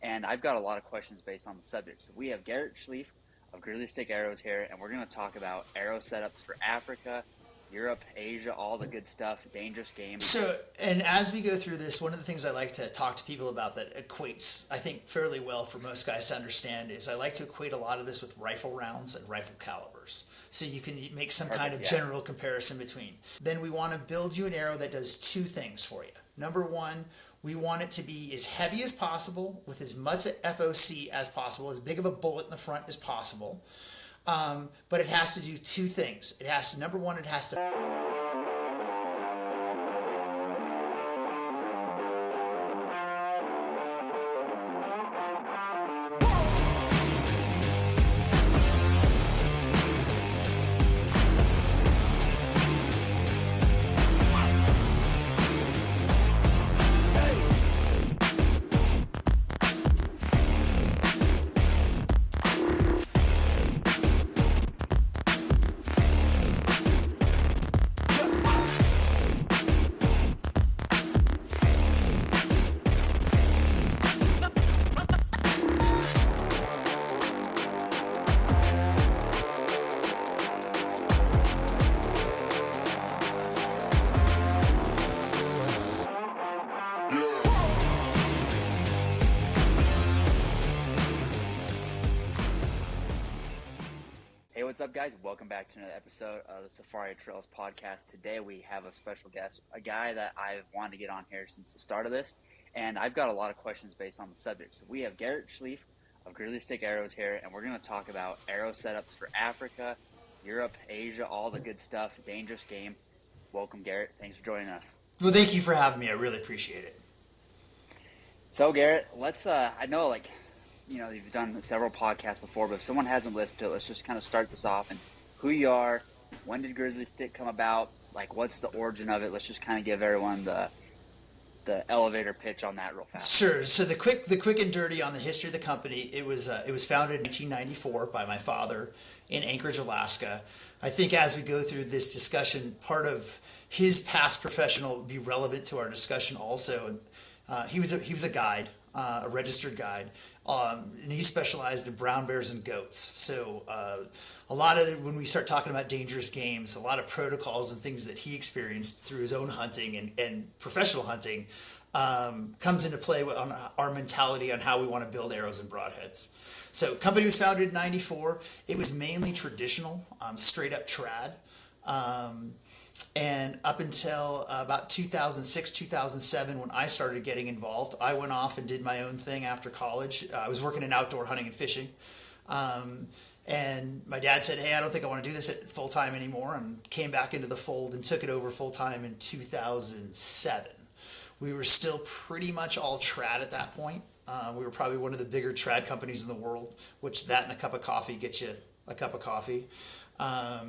and I've got a lot of questions based on the subject. So we have Garrett Schlief of Grizzly Stik Arrows here, and we're going to talk about arrow setups for Africa, Europe, Asia, all the good stuff, dangerous game. So, and as we go through this, one of the things I like to talk to people about that equates, I think, fairly well for most guys to understand is I like to equate a lot of this with rifle rounds and rifle calibers. So you can make some kind of general comparison between. Then we want to build you an arrow that does two things for you. Number one, we want it to be as heavy as possible with as much FOC as possible, as big of a bullet in the front as possible. But it has to do two things. It has to, number one, it has to Hey, what's up, guys? Welcome back to another episode of the Safari Trails podcast. Today we have a special guest, a guy that I've wanted to get on here since the start of this, and I've got a lot of questions based on the subject. So we have Garrett Schlief of Grizzly Stik Arrows here, and we're going to talk about arrow setups for Africa, Europe, Asia, all the good stuff, dangerous game. Welcome, Garrett. Thanks for joining us. Well, thank you for having me. I really appreciate it. So, Garrett, let's, I know, you've done several podcasts before, but if someone hasn't listened to it, let's just kind of start this off and who you are, when did Grizzly Stik come about, what's the origin of it? Let's just kind of give everyone the elevator pitch on that real fast. Sure. So the quick and dirty on the history of the company, it was founded in 1994 by my father in Anchorage, Alaska. I think as we go through this discussion, part of his past professional would be relevant to our discussion also. He was a guide, a registered guide, and he specialized in brown bears and goats. So a lot of when we start talking about dangerous games, a lot of protocols and things that he experienced through his own hunting and professional hunting comes into play on our mentality on how we want to build arrows and broadheads. So company was founded in 94. It was mainly traditional, straight up trad. And up until about 2006, 2007, when I started getting involved, I went off and did my own thing after college. I was working in outdoor hunting and fishing. And my dad said, hey, I don't think I want to do this full time anymore, and came back into the fold and took it over full time in 2007. We were still pretty much all trad at that point. We were probably one of the bigger trad companies in the world, which that and a cup of coffee gets you a cup of coffee.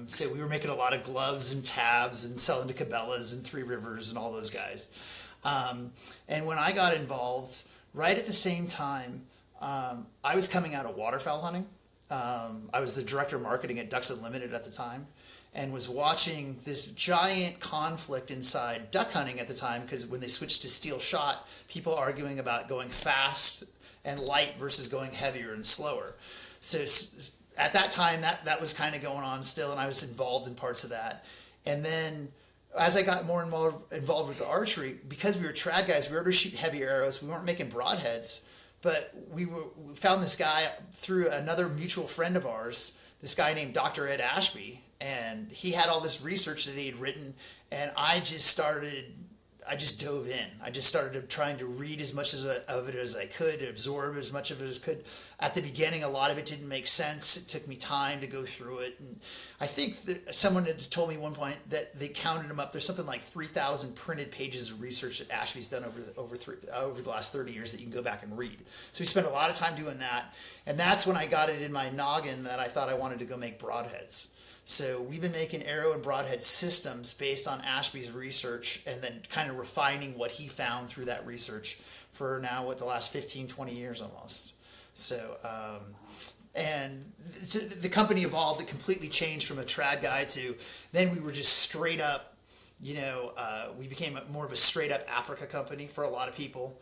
So we were making a lot of gloves and tabs and selling to Cabela's and Three Rivers and all those guys. And when I got involved, right at the same time, I was coming out of waterfowl hunting. I was the director of marketing at Ducks Unlimited at the time, and was watching this giant conflict inside duck hunting at the time, because when they switched to steel shot, people arguing about going fast and light versus going heavier and slower. So at that time, that was kind of going on still, and I was involved in parts of that. And then as I got more and more involved with the archery, because we were trad guys, we were able to shoot heavy arrows. We weren't making broadheads, but we found this guy through another mutual friend of ours, this guy named Dr. Ed Ashby, and he had all this research that he had written, and I just dove in. I just started trying to read as much of it as I could, absorb as much of it as I could. At the beginning, a lot of it didn't make sense. It took me time to go through it. And I think that someone had told me at one point that they counted them up. There's something like 3,000 printed pages of research that Ashby's done over the last 30 years that you can go back and read. So we spent a lot of time doing that. And that's when I got it in my noggin that I thought I wanted to go make broadheads. So we've been making arrow and broadhead systems based on Ashby's research, and then kind of refining what he found through that research for now, the last 15, 20 years almost. So, and the company evolved. It completely changed from a trad guy to, then we were just straight up, we became more of a straight up Africa company for a lot of people.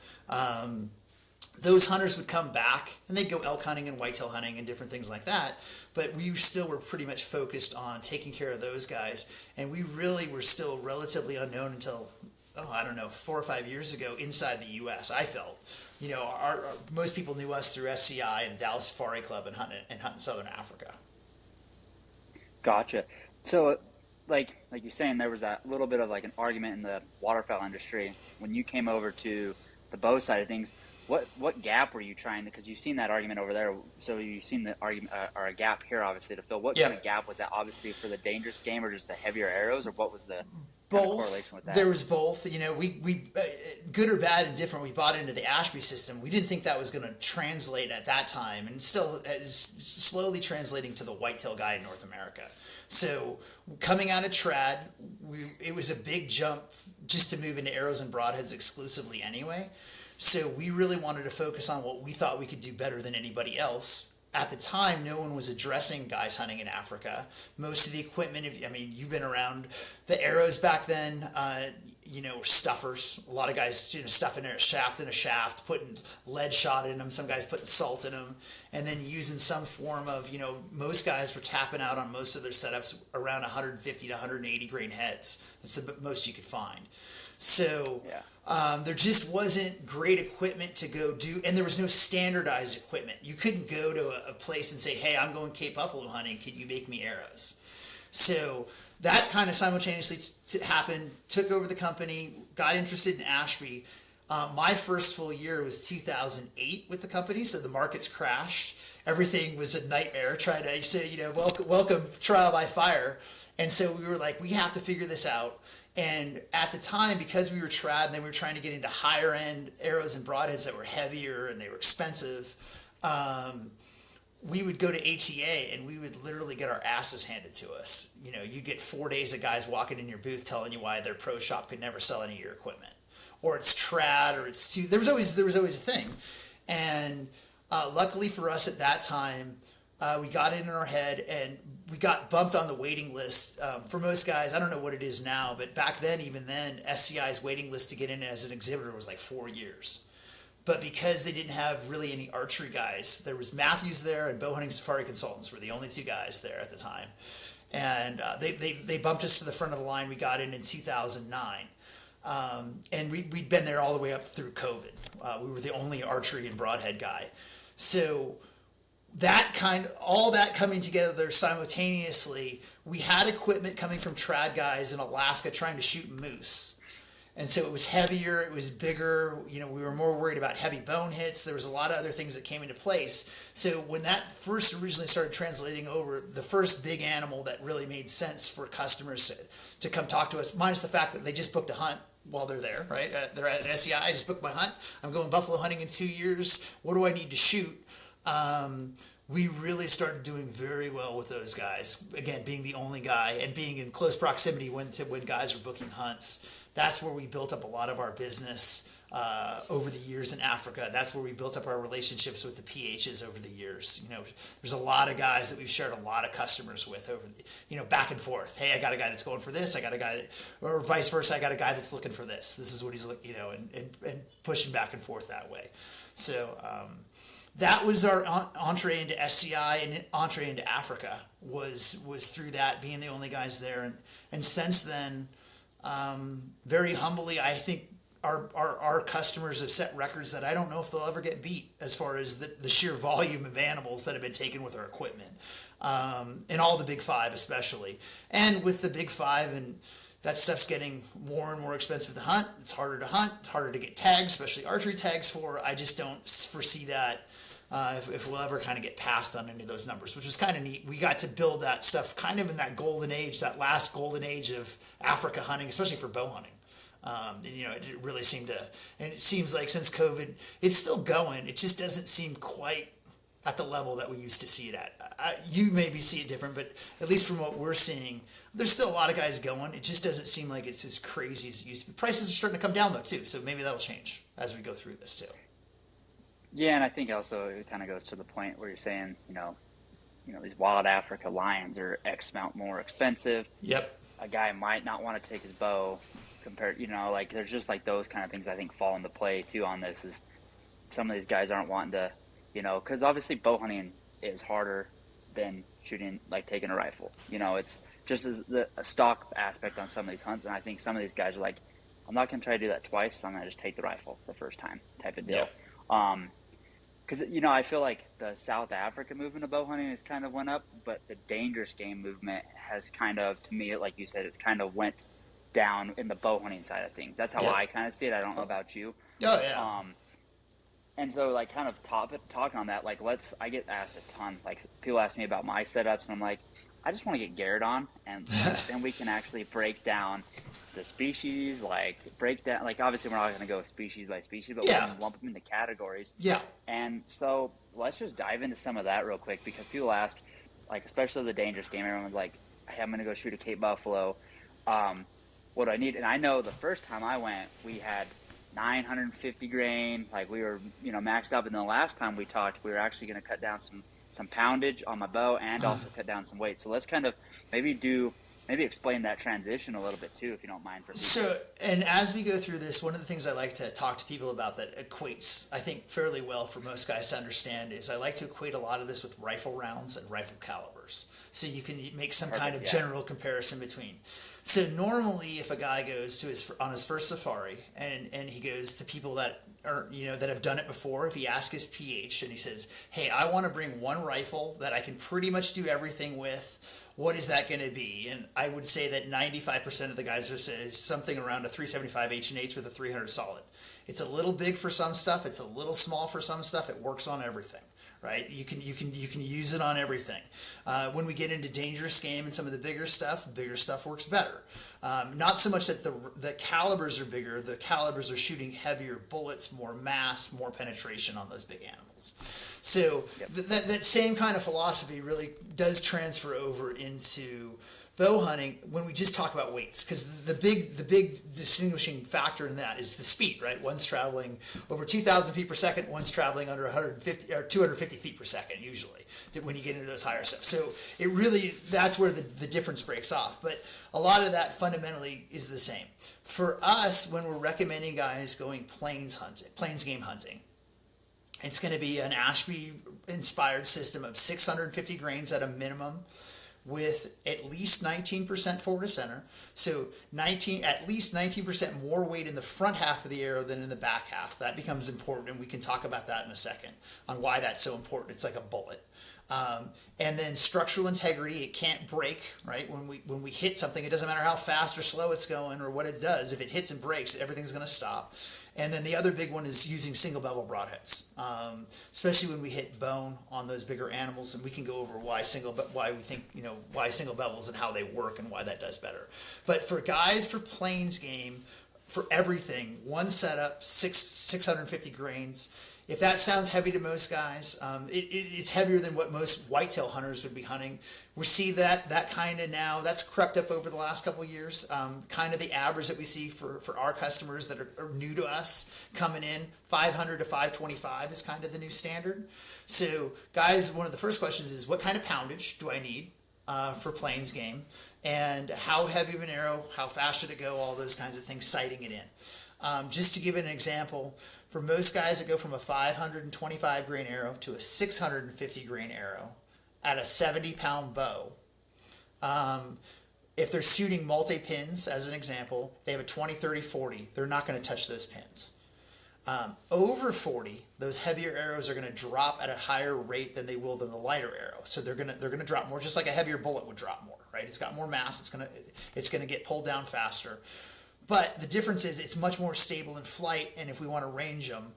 those hunters would come back and they'd go elk hunting and whitetail hunting and different things like that. But we still were pretty much focused on taking care of those guys. And we really were still relatively unknown until, I don't know, 4 or 5 years ago inside the U.S., I felt. Most people knew us through SCI and Dallas Safari Club and hunting in Southern Africa. Gotcha. So, like you're saying, there was that little bit of like an argument in the waterfowl industry when you came over to the bow side of things. What gap were you trying to? Because you've seen that argument over there, so you've seen the argument or a gap here, obviously, to fill. What kind of gap was that? Obviously, for the dangerous game, or just the heavier arrows, or what was the correlation with that? There was both. We good or bad and different. We bought into the Ashby system. We didn't think that was going to translate at that time, and still is slowly translating to the whitetail guy in North America. So coming out of trad, it was a big jump just to move into arrows and broadheads exclusively anyway. So we really wanted to focus on what we thought we could do better than anybody else. At the time, no one was addressing guys hunting in Africa. Most of the equipment, you've been around the arrows back then, were stuffers. A lot of guys, stuffing a shaft, putting lead shot in them. Some guys putting salt in them, and then using some form of, most guys were tapping out on most of their setups around 150 to 180 grain heads. That's the most you could find. So there just wasn't great equipment to go do, and there was no standardized equipment. You couldn't go to a place and say, hey, I'm going Cape Buffalo hunting. Can you make me arrows? So that kind of simultaneously happened, took over the company, got interested in Ashby. My first full year was 2008 with the company, so the markets crashed. Everything was a nightmare trying to say, welcome trial by fire. And so we were like, we have to figure this out. And at the time, because we were trad and then we were trying to get into higher end arrows and broadheads that were heavier and they were expensive, we would go to ATA and we would literally get our asses handed to us. You'd get 4 days of guys walking in your booth telling you why their pro shop could never sell any of your equipment, or it's trad, or it's too. There was always a thing, and luckily for us at that time, we got it in our head and we got bumped on the waiting list. For most guys, I don't know what it is now, but back then, even then, SCI's waiting list to get in as an exhibitor was like 4 years. But because they didn't have really any archery guys, there was Matthews there and Bow Hunting Safari Consultants were the only two guys there at the time. And they bumped us to the front of the line. We got in 2009. And we'd been there all the way up through COVID. We were the only archery and broadhead guy. So all that coming together simultaneously, we had equipment coming from trad guys in Alaska trying to shoot moose. And so it was heavier, it was bigger, we were more worried about heavy bone hits. There was a lot of other things that came into place. So when that first originally started translating over, the first big animal that really made sense for customers to come talk to us, minus the fact that they just booked a hunt while they're there, right? They're at SCI, I just booked my hunt. I'm going buffalo hunting in 2 years. What do I need to shoot? We really started doing very well with those guys. Again, being the only guy and being in close proximity when guys were booking hunts. That's where we built up a lot of our business over the years in Africa. That's where we built up our relationships with the PHs over the years. There's a lot of guys that we've shared a lot of customers with over, back and forth. Hey, I got a guy that's going for this. I got a guy, or vice versa. I got a guy that's looking for this. This is what he's looking, and pushing back and forth that way. So, that was our entree into SCI and entree into Africa was through that, being the only guys there. And since then, very humbly, I think our customers have set records that I don't know if they'll ever get beat as far as the sheer volume of animals that have been taken with our equipment, and all the big five especially. And with the big five, and that stuff's getting more and more expensive to hunt. It's harder to hunt. It's harder to get tags, especially archery tags for. I just don't foresee that if we'll ever kind of get past on any of those numbers, which was kind of neat. We got to build that stuff kind of in that golden age, that last golden age of Africa hunting, especially for bow hunting. And, it really seemed to, and it seems like since COVID, it's still going. It just doesn't seem quite at the level that we used to see it at. You maybe see it different, but at least from what we're seeing, there's still a lot of guys going. It just doesn't seem like it's as crazy as it used to be. Prices are starting to come down though too, so maybe that'll change as we go through this too. Yeah, and I think also it kind of goes to the point where you're saying, these wild Africa lions are X amount more expensive. Yep. A guy might not want to take his bow compared, there's just like those kind of things I think fall into play too on this is, some of these guys aren't wanting to, because obviously bow hunting is harder than shooting, like taking a rifle. It's just as the stock aspect on some of these hunts, and I think some of these guys are like, I'm not going to try to do that twice, so I'm going to just take the rifle the first time type of deal. Because, I feel like the South Africa movement of bow hunting has kind of went up, but the dangerous game movement has kind of, to me, like you said, it's kind of went down in the bow hunting side of things. That's how I kind of see it. I don't know about you. Oh, yeah. And so, like, kind of talking on that, like, I get asked a ton. Like, people ask me about my setups, and I'm like, I just want to get Garrett on, and then we can actually break down the species, like, obviously we're not going to go species by species, but we can lump them into categories. Yeah. And so, let's just dive into some of that real quick, because people ask, like, especially the dangerous game, everyone's like, hey, I'm going to go shoot a Cape Buffalo. What do I need? And I know the first time I went, we had 950 grain, like we were, maxed up. And the last time we talked, we were actually going to cut down some poundage on my bow and also cut down some weight. So let's kind of maybe explain that transition a little bit too, if you don't mind. So, and as we go through this, one of the things I like to talk to people about that equates, I think, fairly well for most guys to understand is I like to equate a lot of this with rifle rounds and rifle calibers. So you can make some kind of general comparison between. So normally if a guy goes on his first safari and he goes to people that are, that have done it before, if he asks his PH and he says, hey, I want to bring one rifle that I can pretty much do everything with, what is that going to be? And I would say that 95% of the guys will say something around a 375 H&H with a 300 solid. It's a little big for some stuff. It's a little small for some stuff. It works on everything, right? You can use it on everything. When we get into dangerous game and some of the bigger stuff works better. Not so much that the calibers are bigger. The calibers are shooting heavier bullets, more mass, more penetration on those big animals. So that same kind of philosophy really does transfer over into bow hunting when we just talk about weights, because the big distinguishing factor in that is the speed, right? One's traveling over 2,000 feet per second, one's traveling under 150 or 250 feet per second usually when you get into those higher stuff. So it really, that's where the difference breaks off. But a lot of that fundamentally is the same. For us, when we're recommending guys going plains game hunting, it's going to be an Ashby-inspired system of 650 grains at a minimum, with at least 19% forward of center. So at least 19% more weight in the front half of the arrow than in the back half. That becomes important, and we can talk about that in a second on why that's so important. It's like a bullet. And then structural integrity, it can't break, right? When we hit something, it doesn't matter how fast or slow it's going or what it does. If it hits and breaks, everything's going to stop. And then the other big one is using single bevel broadheads, especially when we hit bone on those bigger animals. And we can go over why single bevels and how they work and why that does better. But for guys, for plains game, for everything, one setup, 650 grains. If that sounds heavy to most guys, it's heavier than what most whitetail hunters would be hunting. We see that kind of now, that's crept up over the last couple of years. Kind of the average that we see for our customers that are new to us coming in, 500 to 525 is kind of the new standard. So guys, one of the first questions is, what kind of poundage do I need for plains game? And how heavy of an arrow, how fast should it go, all those kinds of things, sighting it in. Just to give an example, for most guys that go from a 525 grain arrow to a 650 grain arrow at a 70-pound bow, if they're shooting multi-pins, as an example, they have a 20, 30, 40, they're not going to touch those pins. Over 40, those heavier arrows are going to drop at a higher rate than they will than the lighter arrow. So they're going to drop more, just like a heavier bullet would drop more, right? It's got more mass. It's going to get pulled down faster. But the difference is it's much more stable in flight, and if we want to range them,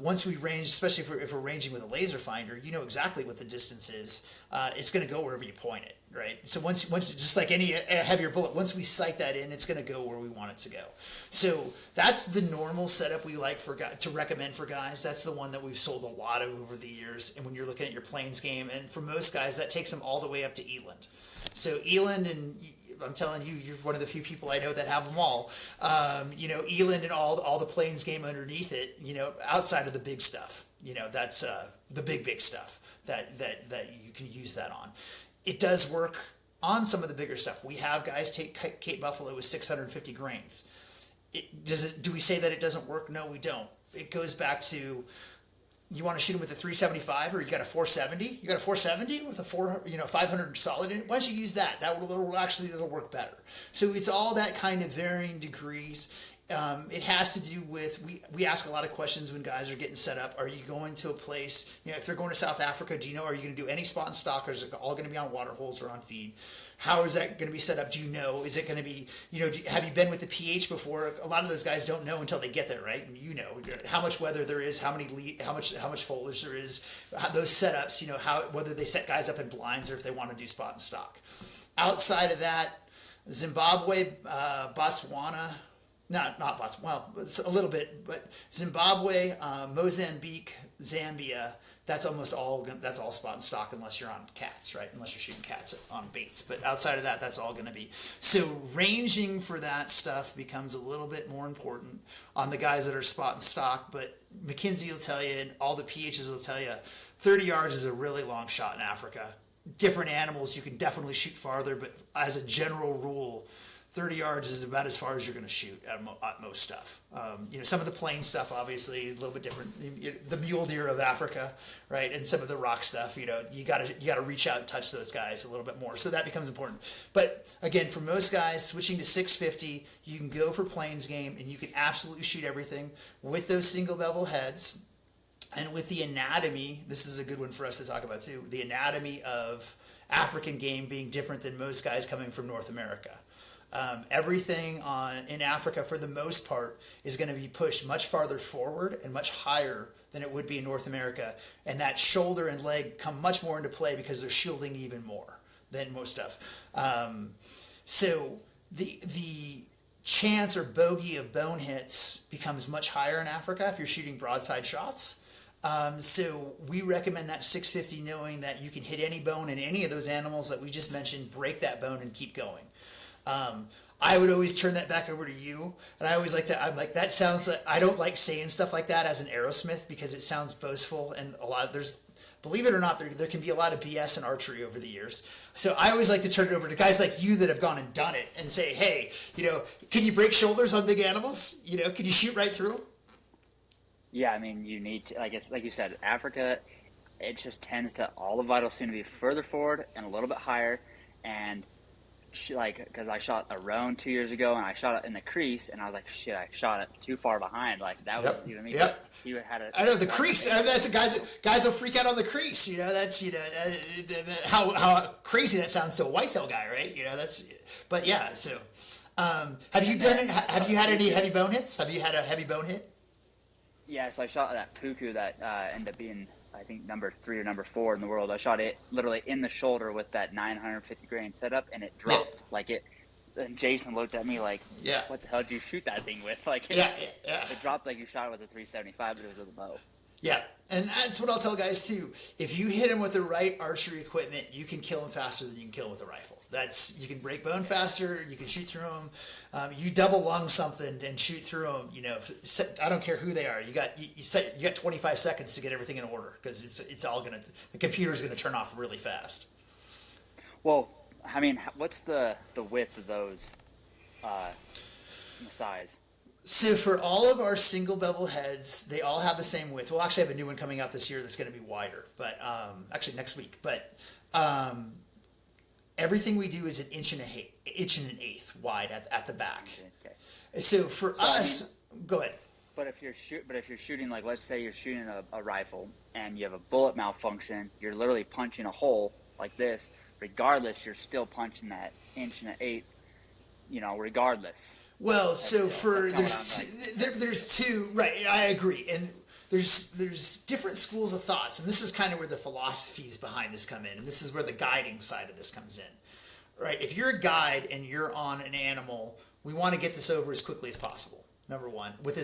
once we range, especially if we're ranging with a laser finder, you know exactly what the distance is. It's going to go wherever you point it, right? So once just like any heavier bullet, once we sight that in, it's going to go where we want it to go. So that's the normal setup we like to recommend for guys. That's the one that we've sold a lot of over the years. And when you're looking at your plains game, and for most guys, that takes them all the way up to eland. So eland, and I'm telling you, you're one of the few people I know that have them all. Eland and all the plains game underneath it, outside of the big stuff. That's the big stuff that you can use that on. It does work on some of the bigger stuff. We have guys take Cape Buffalo with 650 grains. Do we say that it doesn't work? No, we don't. it goes back to, you want to shoot them with a 375 or you got a 470? You got a 470 with a 500 solid in it? Why don't you use that? It'll work better. So it's all that kind of varying degrees. It has to do with, we ask a lot of questions when guys are getting set up. Are you going to a place, if they're going to South Africa, are you going to do any spot and stock, or is it all going to be on water holes or on feed? How is that going to be set up? Do you know? Is it going to be, have you been with the pH before? A lot of those guys don't know until they get there, right? And how much weather there is, how much foliage there is, those setups, whether they set guys up in blinds or if they want to do spot and stock. Outside of that, Zimbabwe, Botswana, not Botswana, well, it's a little bit, but Zimbabwe, Mozambique, Zambia, that's all spot and stock unless you're on cats, right? Unless you're shooting cats on baits. But outside of that, that's all going to be. So ranging for that stuff becomes a little bit more important on the guys that are spot and stock. But McKinsey will tell you, and all the PHs will tell you, 30 yards is a really long shot in Africa. Different animals, you can definitely shoot farther, but as a general rule, 30 yards is about as far as you're going to shoot at most stuff. Some of the plain stuff, obviously, a little bit different. The mule deer of Africa, right, and some of the rock stuff. You got to reach out and touch those guys a little bit more. So that becomes important. But again, for most guys, switching to 650, you can go for plains game, and you can absolutely shoot everything with those single bevel heads. And with the anatomy, this is a good one for us to talk about too. The anatomy of African game being different than most guys coming from North America. Everything in Africa, for the most part, is going to be pushed much farther forward and much higher than it would be in North America. And that shoulder and leg come much more into play because they're shielding even more than most stuff. So the chance or bogey of bone hits becomes much higher in Africa if you're shooting broadside shots. So we recommend that 650, knowing that you can hit any bone in any of those animals that we just mentioned, break that bone and keep going. I would always turn that back over to you. And I always that sounds like, I don't like saying stuff like that as an arrowsmith because it sounds boastful, and believe it or not, there can be a lot of BS in archery over the years. So I always like to turn it over to guys like you that have gone and done it and say, hey, can you break shoulders on big animals? Can you shoot right through them? Yeah, I mean, you need to, I guess, like you said, Africa, it just tends to, all the vitals seem to be further forward and a little bit higher. And because I shot a roan 2 years ago and I shot it in the crease and I was like, shit, I shot it too far behind. Like that was, you know what I mean? Yep. He had I know the crease. That's guys will freak out on the crease. That's how crazy that sounds to a whitetail guy, right? But yeah. So, have you done it? Have you had any heavy bone hits? Have you had a heavy bone hit? Yeah. So I shot that puku that ended up being, I think, number 3 or number 4 in the world. I shot it literally in the shoulder with that 950 grain setup, and it dropped and Jason looked at me like, yeah, what the hell did you shoot that thing with? It dropped like you shot it with a 375, but it was with a bow. Yeah, and that's what I'll tell guys too. If you hit them with the right archery equipment, you can kill them faster than you can kill them with a rifle. You can break bone faster. You can shoot through them. You double lung something and shoot through them. I don't care who they are. You got 25 seconds to get everything in order because the computer's gonna turn off really fast. Well, I mean, what's the width of those? The size. So for all of our single bevel heads, they all have the same width. We'll actually have a new one coming out this year that's going to be wider, but actually next week. But everything we do is an inch and an eighth wide at the back. Okay. So for us, go ahead. But if you're shooting, like, let's say you're shooting a rifle and you have a bullet malfunction, you're literally punching a hole like this. Regardless, you're still punching that inch and an eighth. Regardless. Well, so there's two, right? I agree, and there's different schools of thoughts, and this is kind of where the philosophies behind this come in, and this is where the guiding side of this comes in, right? If you're a guide and you're on an animal, we want to get this over as quickly as possible. Number one, with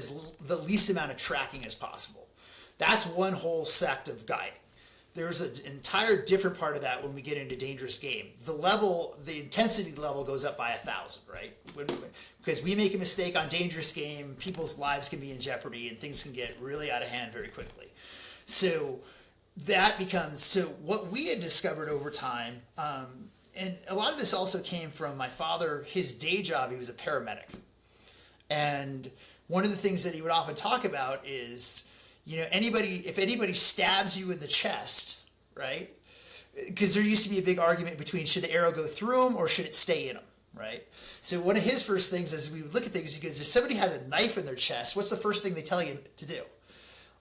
the least amount of tracking as possible. That's one whole sect of guiding. There's an entire different part of that when we get into dangerous game. The intensity level goes up by 1,000, right? Because we make a mistake on dangerous game, people's lives can be in jeopardy and things can get really out of hand very quickly. So that becomes, what we had discovered over time, and a lot of this also came from my father, his day job, he was a paramedic. And one of the things that he would often talk about is, if anybody stabs you in the chest, right? Because there used to be a big argument between should the arrow go through them or should it stay in them, right? So one of his first things as we would look at things, he goes, if somebody has a knife in their chest, what's the first thing they tell you to do?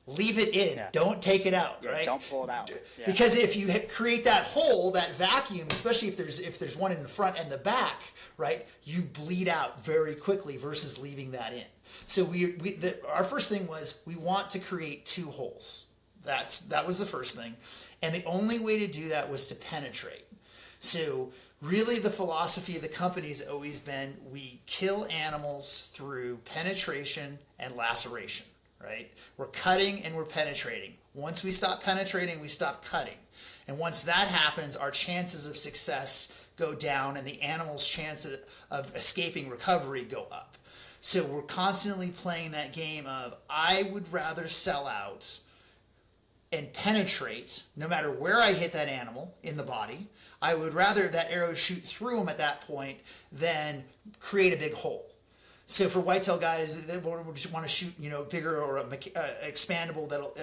Leave it in. Yeah. Don't take it out, right? Don't pull it out. Yeah. Because if you create that hole, that vacuum, especially if there's one in the front and the back, right, you bleed out very quickly versus leaving that in. So our first thing was we want to create 2 holes. That was the first thing. And the only way to do that was to penetrate. So really the philosophy of the company has always been we kill animals through penetration and laceration. Right? We're cutting and we're penetrating. Once we stop penetrating, we stop cutting. And once that happens, our chances of success go down and the animal's chances of escaping recovery go up. So we're constantly playing that game of I would rather sell out and penetrate no matter where I hit that animal in the body. I would rather that arrow shoot through them at that point than create a big hole. So for whitetail guys that want to shoot, bigger or expandable that'll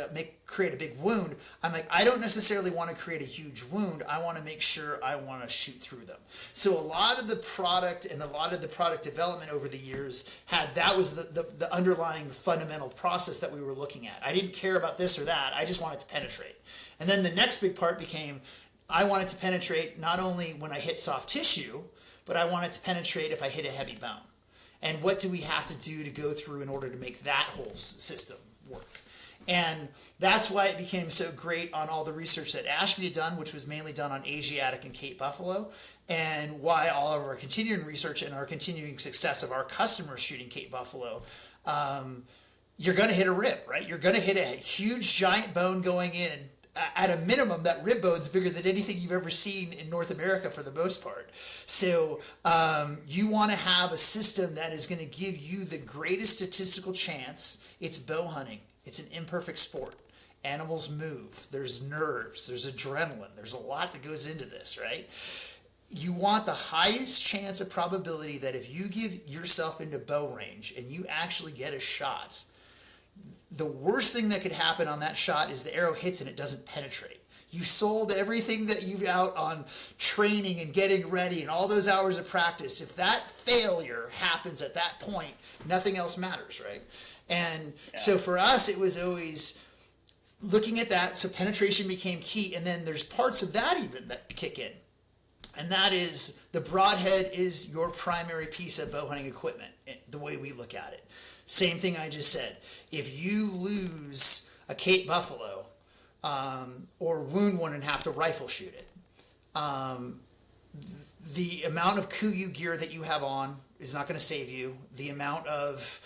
create a big wound, I'm like, I don't necessarily want to create a huge wound. I want to make sure I want to shoot through them. So a lot of the product and a lot of the product development over the years that was the underlying fundamental process that we were looking at. I didn't care about this or that. I just wanted to penetrate. And then the next big part became, I wanted to penetrate not only when I hit soft tissue, but I wanted to penetrate if I hit a heavy bone. And what do we have to do to go through in order to make that whole system work? And that's why it became so great on all the research that Ashby had done, which was mainly done on Asiatic and Cape Buffalo, and why all of our continuing research and our continuing success of our customers shooting Cape Buffalo, you're going to hit a rib, right? You're going to hit a huge giant bone going in. At a minimum, that rib bone's bigger than anything you've ever seen in North America for the most part. So you want to have a system that is going to give you the greatest statistical chance. It's bow hunting. It's an imperfect sport. Animals move. There's nerves. There's adrenaline. There's a lot that goes into this, right? You want the highest chance of probability that if you give yourself into bow range and you actually get a shot, the worst thing that could happen on that shot is the arrow hits and it doesn't penetrate. You sold everything that you've out on training and getting ready and all those hours of practice. If that failure happens at that point, nothing else matters, right? And so for us, it was always looking at that. So penetration became key. And then there's parts of that even that kick in. And that is the broadhead is your primary piece of bow hunting equipment, the way we look at it. Same thing I just said. If you lose a Cape Buffalo or wound one and have to rifle shoot it, the amount of KUIU gear that you have on is not going to save you. The amount of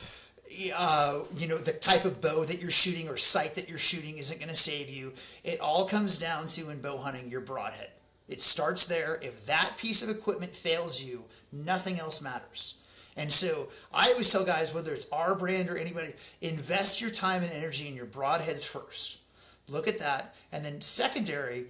the type of bow that you're shooting or sight that you're shooting isn't going to save you. It all comes down to, in bow hunting, your broadhead. It starts there. If that piece of equipment fails you, nothing else matters. And so I always tell guys, whether it's our brand or anybody, invest your time and energy in your broadheads first. Look at that. And then secondary,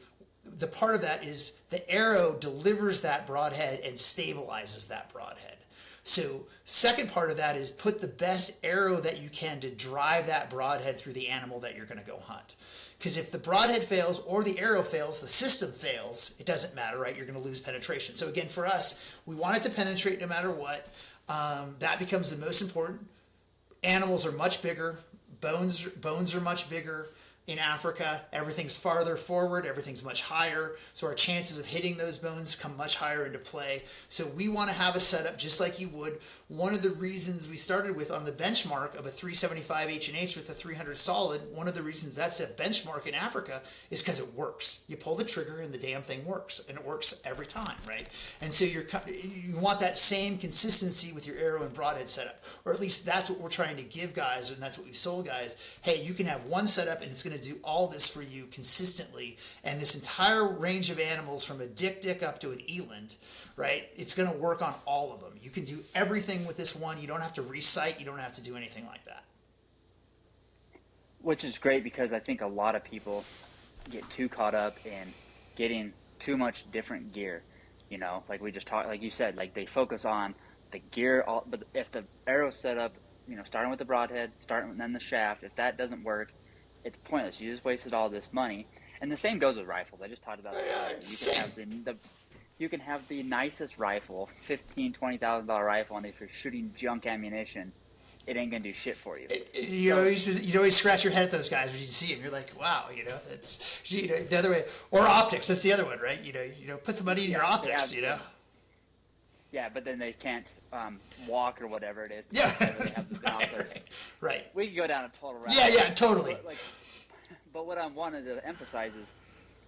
the part of that is the arrow delivers that broadhead and stabilizes that broadhead. So second part of that is put the best arrow that you can to drive that broadhead through the animal that you're going to go hunt. Because if the broadhead fails or the arrow fails, the system fails, it doesn't matter, right? You're going to lose penetration. So again, for us, we want it to penetrate no matter what. That becomes the most important. Animals are much bigger. Bones are much bigger. In Africa, everything's farther forward, everything's much higher, so our chances of hitting those bones come much higher into play. So we want to have a setup just like you would. One of the reasons we started with on the benchmark of a 375 H&H with a 300 solid, one of the reasons that's a benchmark in Africa is because it works. You pull the trigger and the damn thing works, and it works every time, right? And so you want that same consistency with your arrow and broadhead setup, or at least that's what we're trying to give guys, and that's what we sold guys. Hey, you can have one setup and it's going to do all this for you consistently, and this entire range of animals from a dick up to an eland, right? It's going to work on all of them. You can do everything with this one. You don't have to recite. You don't have to do anything like that. Which is great, because I think a lot of people get too caught up in getting too much different gear. Like we just talked, like you said, like they focus on the gear, but if the arrow setup, starting with the broadhead, starting and then the shaft, if that doesn't work, it's pointless. You just wasted all this money. And the same goes with rifles. I just talked about that. You can have the nicest rifle, $15,000-$20,000 rifle, and if you're shooting junk ammunition, it ain't gonna do shit for you. You always scratch your head at those guys when you see them. You're like, wow, that's the other way. Or optics, that's the other one, right? Put the money in your optics. Yeah, but then they can't walk or whatever it is. Yeah, they have the right. We can go down a total rabbit. Yeah, totally. But what I wanted to emphasize is,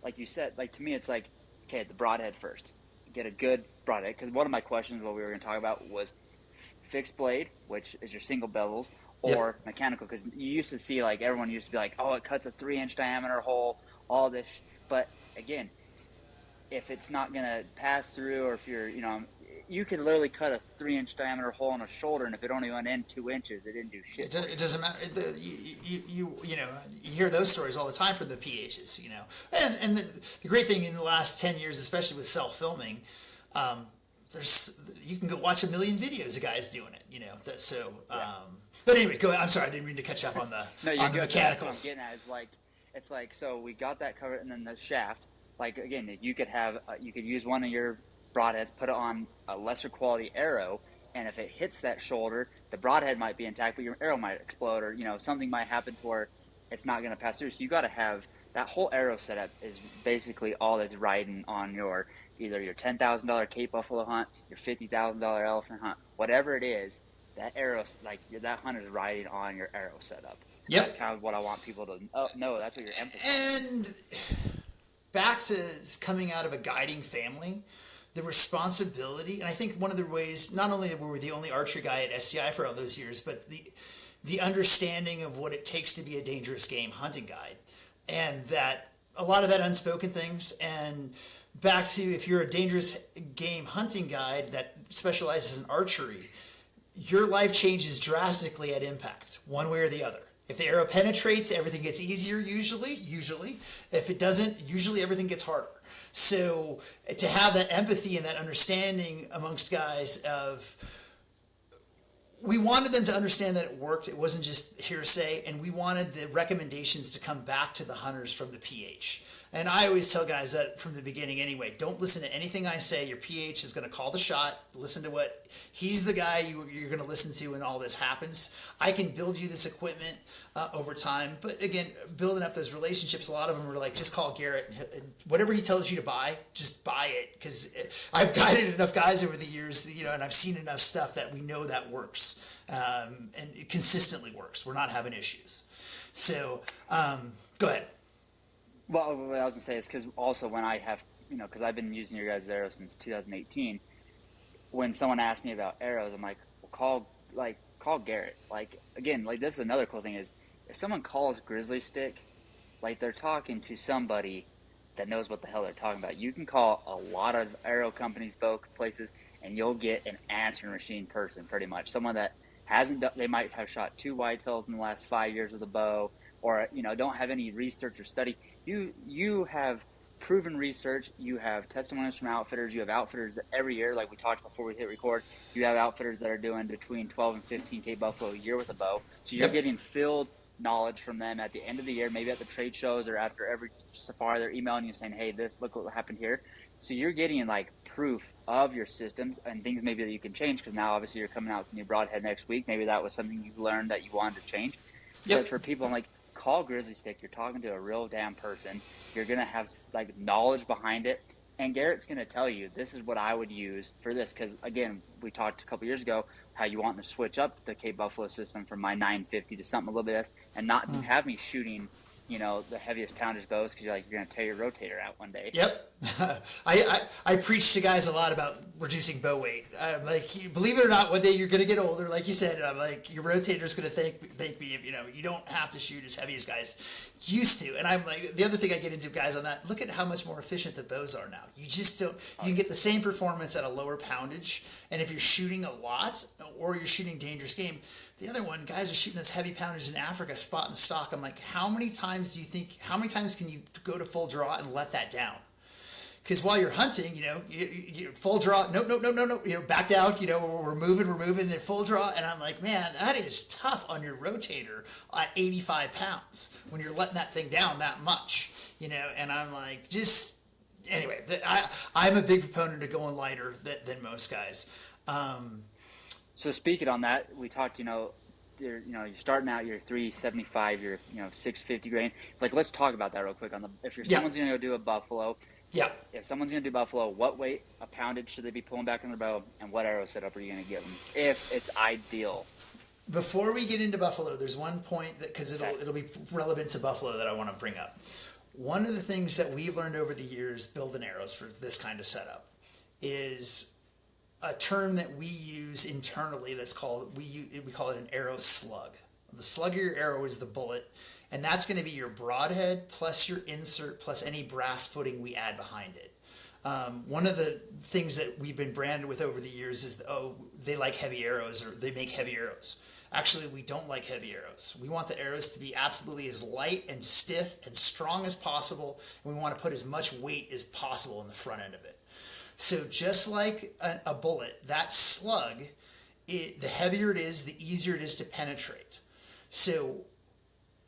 like you said, to me, it's like, okay, the broadhead first. Get a good broadhead, because one of my questions, what we were going to talk about, was fixed blade, which is your single bevels, or mechanical, because you used to see, everyone used to be like, oh, it cuts a 3-inch diameter hole, all this, but again, if it's not going to pass through, or if you're, you can literally cut a 3-inch diameter hole in a shoulder, and if it only went in 2 inches, it didn't do shit. It doesn't matter. You hear those stories all the time from the PHs, And the great thing in the last 10 years, especially with self-filming, you can go watch a million videos of guys doing it, But anyway, go ahead. I'm sorry, I didn't mean to catch up on the mechanicals. That's what I'm getting at is so we got that covered, and then the shaft. Again, you could use one of your broadheads, put it on a lesser quality arrow, and if it hits that shoulder, the broadhead might be intact, but your arrow might explode, or something might happen to where it's not going to pass through. So you got to have that whole arrow setup is basically all that's riding on either your $10,000 Cape Buffalo hunt, your $50,000 elephant hunt, whatever it is. That arrow, that hunt is riding on your arrow setup. Yep. That's kind of what I want people to know. That's what you're emphasizing. And back to coming out of a guiding family, the responsibility, and I think one of the ways, not only were we the only archery guy at SCI for all those years, but the understanding of what it takes to be a dangerous game hunting guide, and that a lot of that unspoken things, and back to if you're a dangerous game hunting guide that specializes in archery, your life changes drastically at impact, one way or the other. If the arrow penetrates, everything gets easier usually. If it doesn't, usually everything gets harder. So to have that empathy and that understanding amongst guys we wanted them to understand that it worked. It wasn't just hearsay, and we wanted the recommendations to come back to the hunters from the PH. And I always tell guys that from the beginning anyway, don't listen to anything I say. Your PH is going to call the shot. Listen to what he's the guy you're going to listen to when all this happens. I can build you this equipment over time. But again, building up those relationships, a lot of them were like, just call Garrett. Whatever he tells you to buy, just buy it. Because I've guided enough guys over the years, and I've seen enough stuff that we know that works. And it consistently works. We're not having issues. So go ahead. Well, what I was going to say is because also when I have, because I've been using your guys' arrows since 2018, when someone asks me about arrows, I'm like, well, call Garrett. Again, this is another cool thing is if someone calls Grizzly Stik, they're talking to somebody that knows what the hell they're talking about. You can call a lot of arrow companies, bow places, and you'll get an answering machine person pretty much. Someone that hasn't done, they might have shot 2 whitetails in the last 5 years with a bow, or don't have any research or study. You have proven research. You have testimonials from outfitters. You have outfitters that every year, like we talked before we hit record, you have outfitters that are doing between 12 and 15K buffalo a year with a bow. So you're getting field knowledge from them at the end of the year, maybe at the trade shows or after every safari. They're emailing you saying, hey, look what happened here. So you're getting proof of your systems and things maybe that you can change, because now obviously you're coming out with a new broadhead next week. Maybe that was something you learned that you wanted to change. Yep. But for people, I'm like, call Grizzly Stik. You're talking to a real damn person. You're going to have knowledge behind it. And Garrett's going to tell you, this is what I would use for this. Because again, we talked a couple years ago how you want to switch up the Cape Buffalo system from my 950 to something a little bit less, and not have me shooting, the heaviest poundage bows, because you're going to tear your rotator out one day. Yep. I preach to guys a lot about reducing bow weight. I'm like, believe it or not, one day you're going to get older, like you said, and I'm like, your rotator's going to thank me if, you don't have to shoot as heavy as guys used to. And I'm like, the other thing I get into guys on that, look at how much more efficient the bows are now. You just don't, you can get the same performance at a lower poundage. And if you're shooting a lot or you're shooting dangerous game, the other one, guys are shooting this heavy poundage in Africa, spot and stock. I'm like, how many times can you go to full draw and let that down? Because while you're hunting, you full draw, no, back down, we're moving, then full draw. And I'm like, man, that is tough on your rotator at 85 pounds when you're letting that thing down that much, and I'm like, anyway, I'm a big proponent of going lighter than most guys. So speaking on that, we talked, you're starting out, you're 375, you're 650 grain. Like, let's talk about that real quick. Someone's gonna go do a buffalo. Yeah. If someone's gonna do buffalo, what weight of poundage should they be pulling back on their bow, and what arrow setup are you gonna give them if it's ideal? Before we get into buffalo, there's one point that, because it'll be relevant to buffalo, that I want to bring up. One of the things that we've learned over the years building arrows for this kind of setup is a term that we use internally that's called, we call it an arrow slug. The slug of your arrow is the bullet, and that's going to be your broadhead plus your insert plus any brass footing we add behind it. One of the things that we've been branded with over the years is, they like heavy arrows, or they make heavy arrows. Actually, we don't like heavy arrows. We want the arrows to be absolutely as light and stiff and strong as possible, and we want to put as much weight as possible in the front end of it. So just like a bullet, that slug, the heavier it is, the easier it is to penetrate. So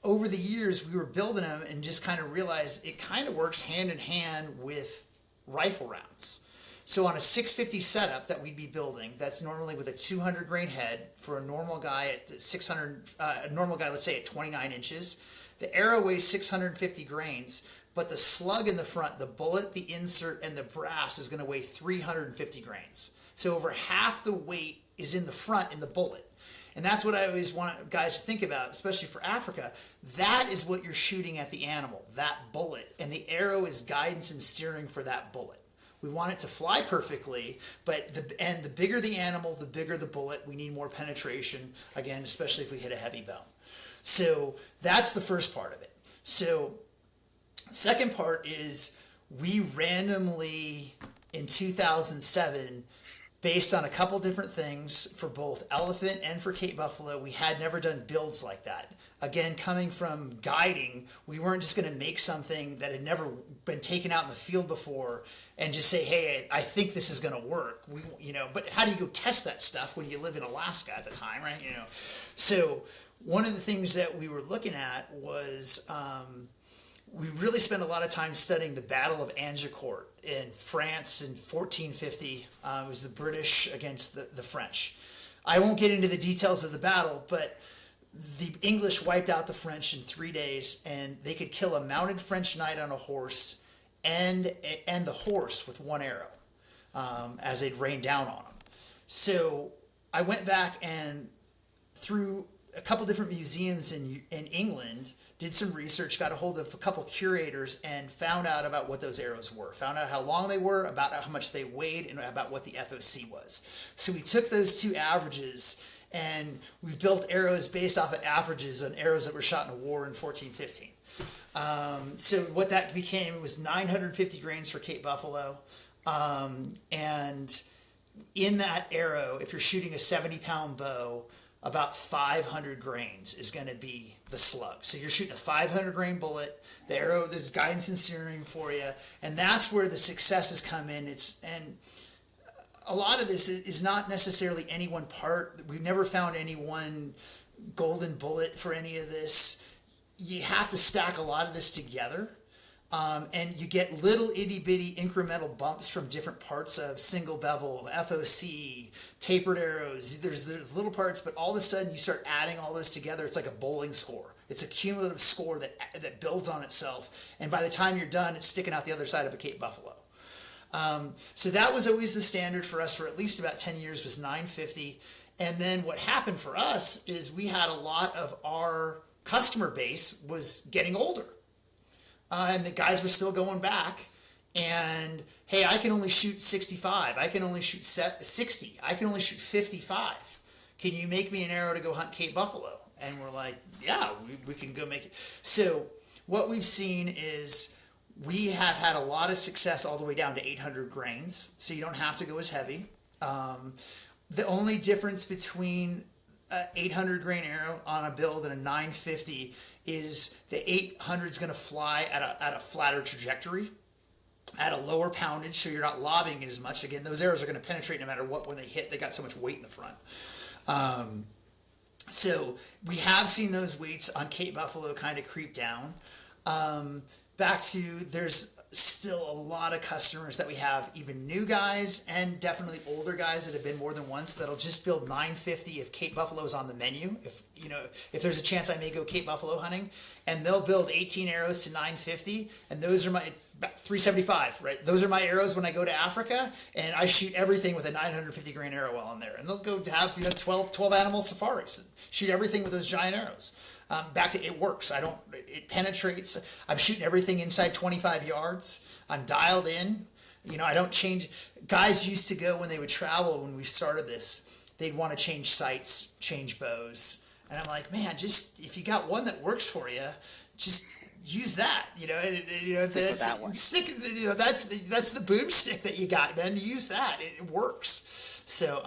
over the years, we were building them and just kind of realized it kind of works hand in hand with rifle rounds. So on a 650 setup that we'd be building, that's normally with a 200 grain head for a normal guy at 600, a normal guy, let's say at 29 inches, the arrow weighs 650 grains, but the slug in the front, the bullet, the insert, and the brass is going to weigh 350 grains. So over half the weight is in the front in the bullet. And that's what I always want guys to think about, especially for Africa. That is what you're shooting at the animal, that bullet. And the arrow is guidance and steering for that bullet. We want it to fly perfectly, but the bigger the animal, the bigger the bullet. We need more penetration, again, especially if we hit a heavy bone. So that's the first part of it. So second part is we randomly, in 2007, based on a couple different things for both elephant and for Cape Buffalo, we had never done builds like that. Again, coming from guiding, we weren't just going to make something that had never been taken out in the field before and just say, hey, I think this is going to work. But how do you go test that stuff when you live in Alaska at the time, right? So one of the things that we were looking at was we really spent a lot of time studying the Battle of Agincourt in France in 1450. It was the British against the French. I won't get into the details of the battle, but the English wiped out the French in 3 days, and they could kill a mounted French knight on a horse and the horse with one arrow as they'd rain down on them. So I went back and through a couple different museums in England, did some research, got a hold of a couple curators, and found out about what those arrows were, found out how long they were, about how much they weighed, and about what the FOC was. So we took those two averages, and we built arrows based off of averages on arrows that were shot in a war in 1415. So what that became was 950 grains for Cape Buffalo, and in that arrow, if you're shooting a 70-pound bow, about 500 grains is going to be the slug. So you're shooting a 500 grain bullet. The arrow, there's guidance and steering for you, and that's where the successes come in. And a lot of this is not necessarily any one part. We've never found any one golden bullet for any of this. You have to stack a lot of this together. And you get little itty-bitty incremental bumps from different parts of single bevel, FOC, tapered arrows. There's little parts, but all of a sudden you start adding all those together. It's like a bowling score. It's a cumulative score that builds on itself. And by the time you're done, it's sticking out the other side of a Cape Buffalo. So that was always the standard for us for at least about 10 years, was 950. And then what happened for us is we had a lot of our customer base was getting older. And the guys were still going back, and hey, I can only shoot 65. I can only shoot 60. I can only shoot 55. Can you make me an arrow to go hunt Cape Buffalo? And we're like, yeah, we can go make it. So what we've seen is we have had a lot of success all the way down to 800 grains, so you don't have to go as heavy. The only difference between 800 grain arrow on a build and a 950 is the 800 is going to fly at a flatter trajectory. at a lower poundage, so you're not lobbing it as much. Again, those arrows are going to penetrate no matter what when they hit. They got so much weight in the front. So we have seen those weights on Cape Buffalo kind of creep down. Back to, there's still a lot of customers that we have, even new guys and definitely older guys that have been more than once, that'll just build 950 if Cape Buffalo's on the menu. If there's a chance I may go Cape Buffalo hunting, and they'll build 18 arrows to 950, and those are my 375, right? Those are my arrows when I go to Africa, and I shoot everything with a 950 grain arrow while I'm there. And they'll go to have 12 animal safaris and shoot everything with those giant arrows. Back to, it works. It penetrates. I'm shooting everything inside 25 yards. I'm dialed in. I don't change. Guys used to go when they would travel, when we started this, they'd want to change sights, change bows. And I'm like, man, just, if you got one that works for you, just use that. If that's, that one. Stick, that's the boomstick that you got, man. Use that. It works. So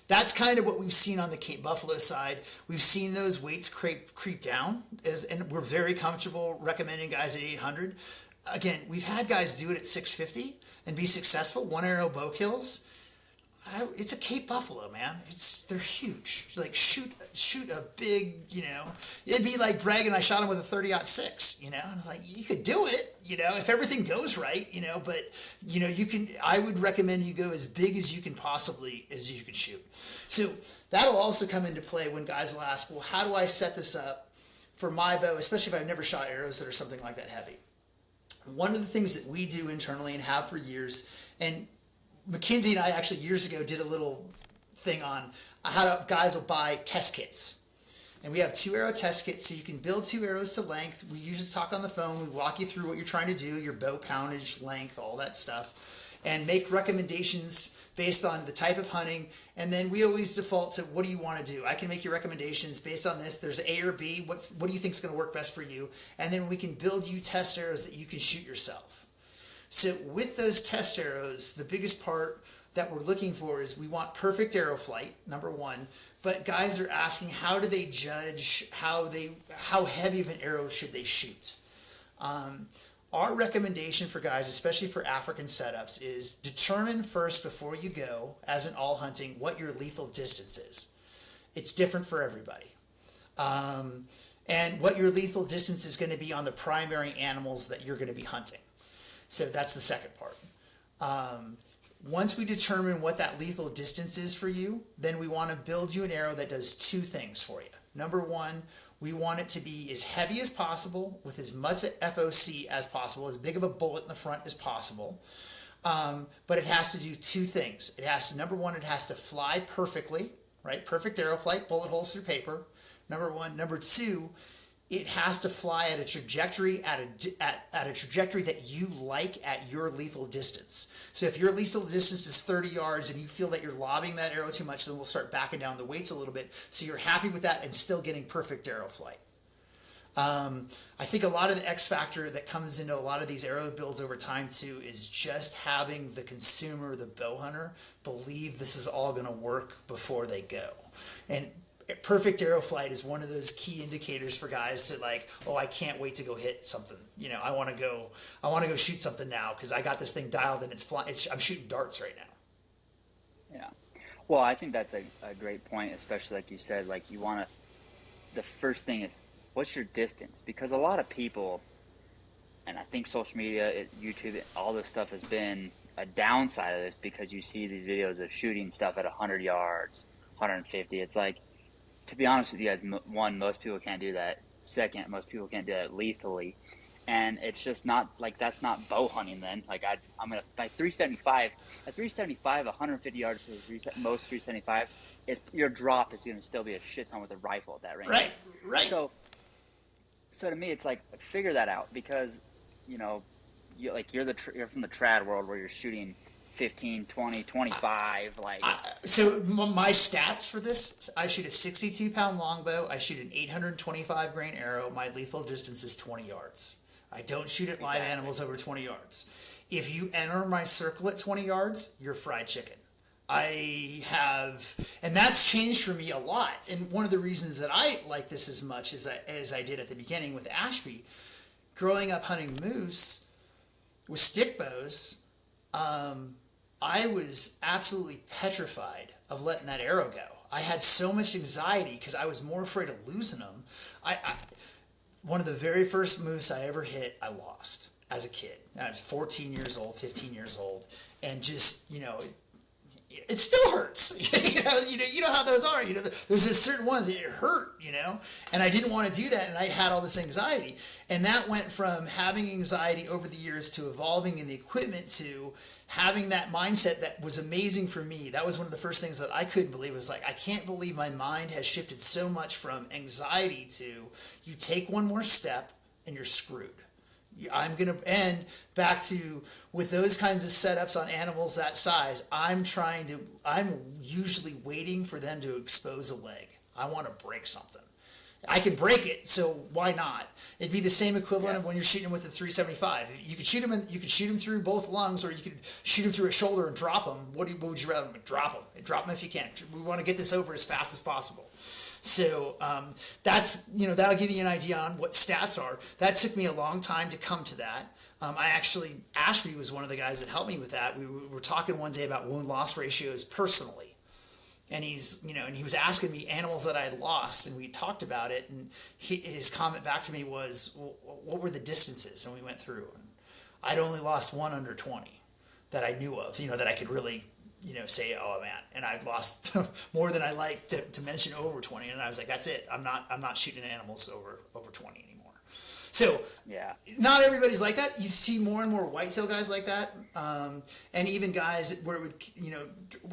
that's kind of what we've seen on the Cape Buffalo side. We've seen those weights creep down, and we're very comfortable recommending guys at 800. Again, we've had guys do it at 650 and be successful. One arrow bow kills. It's a Cape Buffalo, man. They're huge. Like shoot a big, it'd be like bragging I shot him with a 30-06, and it's like, you could do it, if everything goes right, but you can, I would recommend you go as big as you can shoot. So that'll also come into play when guys will ask, well, how do I set this up for my bow, especially if I've never shot arrows that are something like that heavy? One of the things that we do internally and have for years, and McKinsey and I actually years ago did a little thing on how guys will buy test kits. And we have 2 arrow test kits, so you can build 2 arrows to length. We usually talk on the phone. We walk you through what you're trying to do, your bow poundage, length, all that stuff, and make recommendations based on the type of hunting. And then we always default to, what do you want to do? I can make you recommendations based on this. There's A or B. What do you think is going to work best for you? And then we can build you test arrows that you can shoot yourself. So with those test arrows, the biggest part that we're looking for is we want perfect arrow flight, number one. But guys are asking, how do they judge how heavy of an arrow should they shoot? Our recommendation for guys, especially for African setups, is determine first before you go, as in all hunting, what your lethal distance is. It's different for everybody. And what your lethal distance is going to be on the primary animals that you're going to be hunting. So that's the second part. Once we determine what that lethal distance is for you, then we want to build you an arrow that does 2 things for you. Number one, we want it to be as heavy as possible with as much FOC as possible, as big of a bullet in the front as possible. But it has to do 2 things. Number one, it has to fly perfectly, right? Perfect arrow flight, bullet holes through paper. Number one. Number two, it has to fly at a trajectory at a trajectory that you like at your lethal distance. So if your lethal distance is 30 yards and you feel that you're lobbing that arrow too much, then we'll start backing down the weights a little bit so you're happy with that and still getting perfect arrow flight. I think a lot of the X factor that comes into a lot of these arrow builds over time too is just having the consumer, the bow hunter, believe this is all going to work before they go. And perfect arrow flight is one of those key indicators for guys to like, oh, I can't wait to go hit something. I want to go shoot something now because I got this thing dialed and it's flying. I'm shooting darts right now. Yeah. Well, I think that's a great point, especially like you said, like you want to, the first thing is, what's your distance? Because a lot of people, and I think social media, YouTube, all this stuff has been a downside of this because you see these videos of shooting stuff at 100 yards, 150. It's like, to be honest with you guys, one, most people can't do that. Second, most people can't do that lethally. And it's just not, like, that's not bow hunting then. Like, I'm going to, like, 375, at 375, 150 yards for most 375s, your drop is going to still be a shit ton with a rifle at that range. Right. So to me, it's like, figure that out because, you're from the trad world where you're shooting 15, 20, 25, like. So my stats for this, I shoot a 62-pound longbow. I shoot an 825 grain arrow. My lethal distance is 20 yards. I don't shoot at live animals over 20 yards. If you enter my circle at 20 yards, you're fried chicken. And that's changed for me a lot. And one of the reasons that I like this as much as I did at the beginning with Ashby, growing up hunting moose, With stick bows, I was absolutely petrified of letting that arrow go. I had so much anxiety because I was more afraid of losing them. One of the very first moose I ever hit, I lost as a kid. I was 14 years old, 15 years old, and just, it still hurts. You know how those are. There's just certain ones that it hurt. And I didn't want to do that, and I had all this anxiety, and that went from having anxiety over the years to evolving in the equipment to having that mindset that was amazing for me. That was one of the first things that I couldn't believe. It was like, I can't believe my mind has shifted so much from anxiety to you take one more step and you're screwed. I'm going to end back to with those kinds of setups on animals that size. I'm usually waiting for them to expose a leg. I want to break something. I can break it, so why not? It'd be the same equivalent of when you're shooting with a 375. You could shoot them through both lungs, or you could shoot them through a shoulder and drop them. What would you rather? Drop them. Drop them if you can. We want to get this over as fast as possible. So that'll give you an idea on what stats are. That took me a long time to come to that. Ashby was one of the guys that helped me with that. We were talking one day about wound loss ratios personally. And he was asking me animals that I had lost, and we talked about it. And his comment back to me was, well, what were the distances? And we went through, and I'd only lost one under 20 that I knew of, that I could really, say, oh man. And I'd lost more than I like to mention over 20. And I was like, that's it. I'm not shooting animals over 20 anymore. So yeah, not everybody's like that. You see more and more whitetail guys like that, and even guys where it would,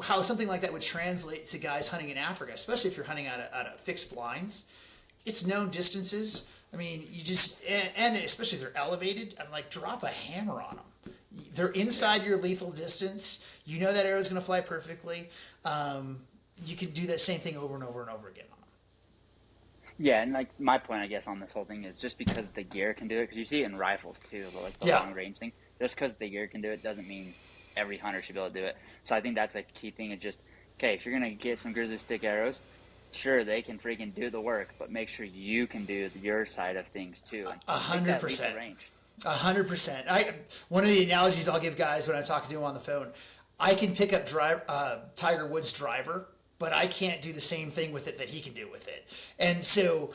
how something like that would translate to guys hunting in Africa, especially if you're hunting out of fixed blinds. It's known distances. I mean, you just and especially if they're elevated, I'm like, drop a hammer on them. They're inside your lethal distance. You know that arrow's going to fly perfectly. You can do that same thing over and over and over again. Yeah, and like my point, I guess, on this whole thing is just because the gear can do it, because you see it in rifles too, the long range thing. Just because the gear can do it doesn't mean every hunter should be able to do it. So I think that's a key thing. Is just, okay, if you're gonna get some Grizzly Stik arrows, sure they can freaking do the work, but make sure you can do your side of things too. 100%. 100%. One of the analogies I'll give guys when I'm talking to them on the phone, I can pick up Tiger Woods' driver, but I can't do the same thing with it that he can do with it. And so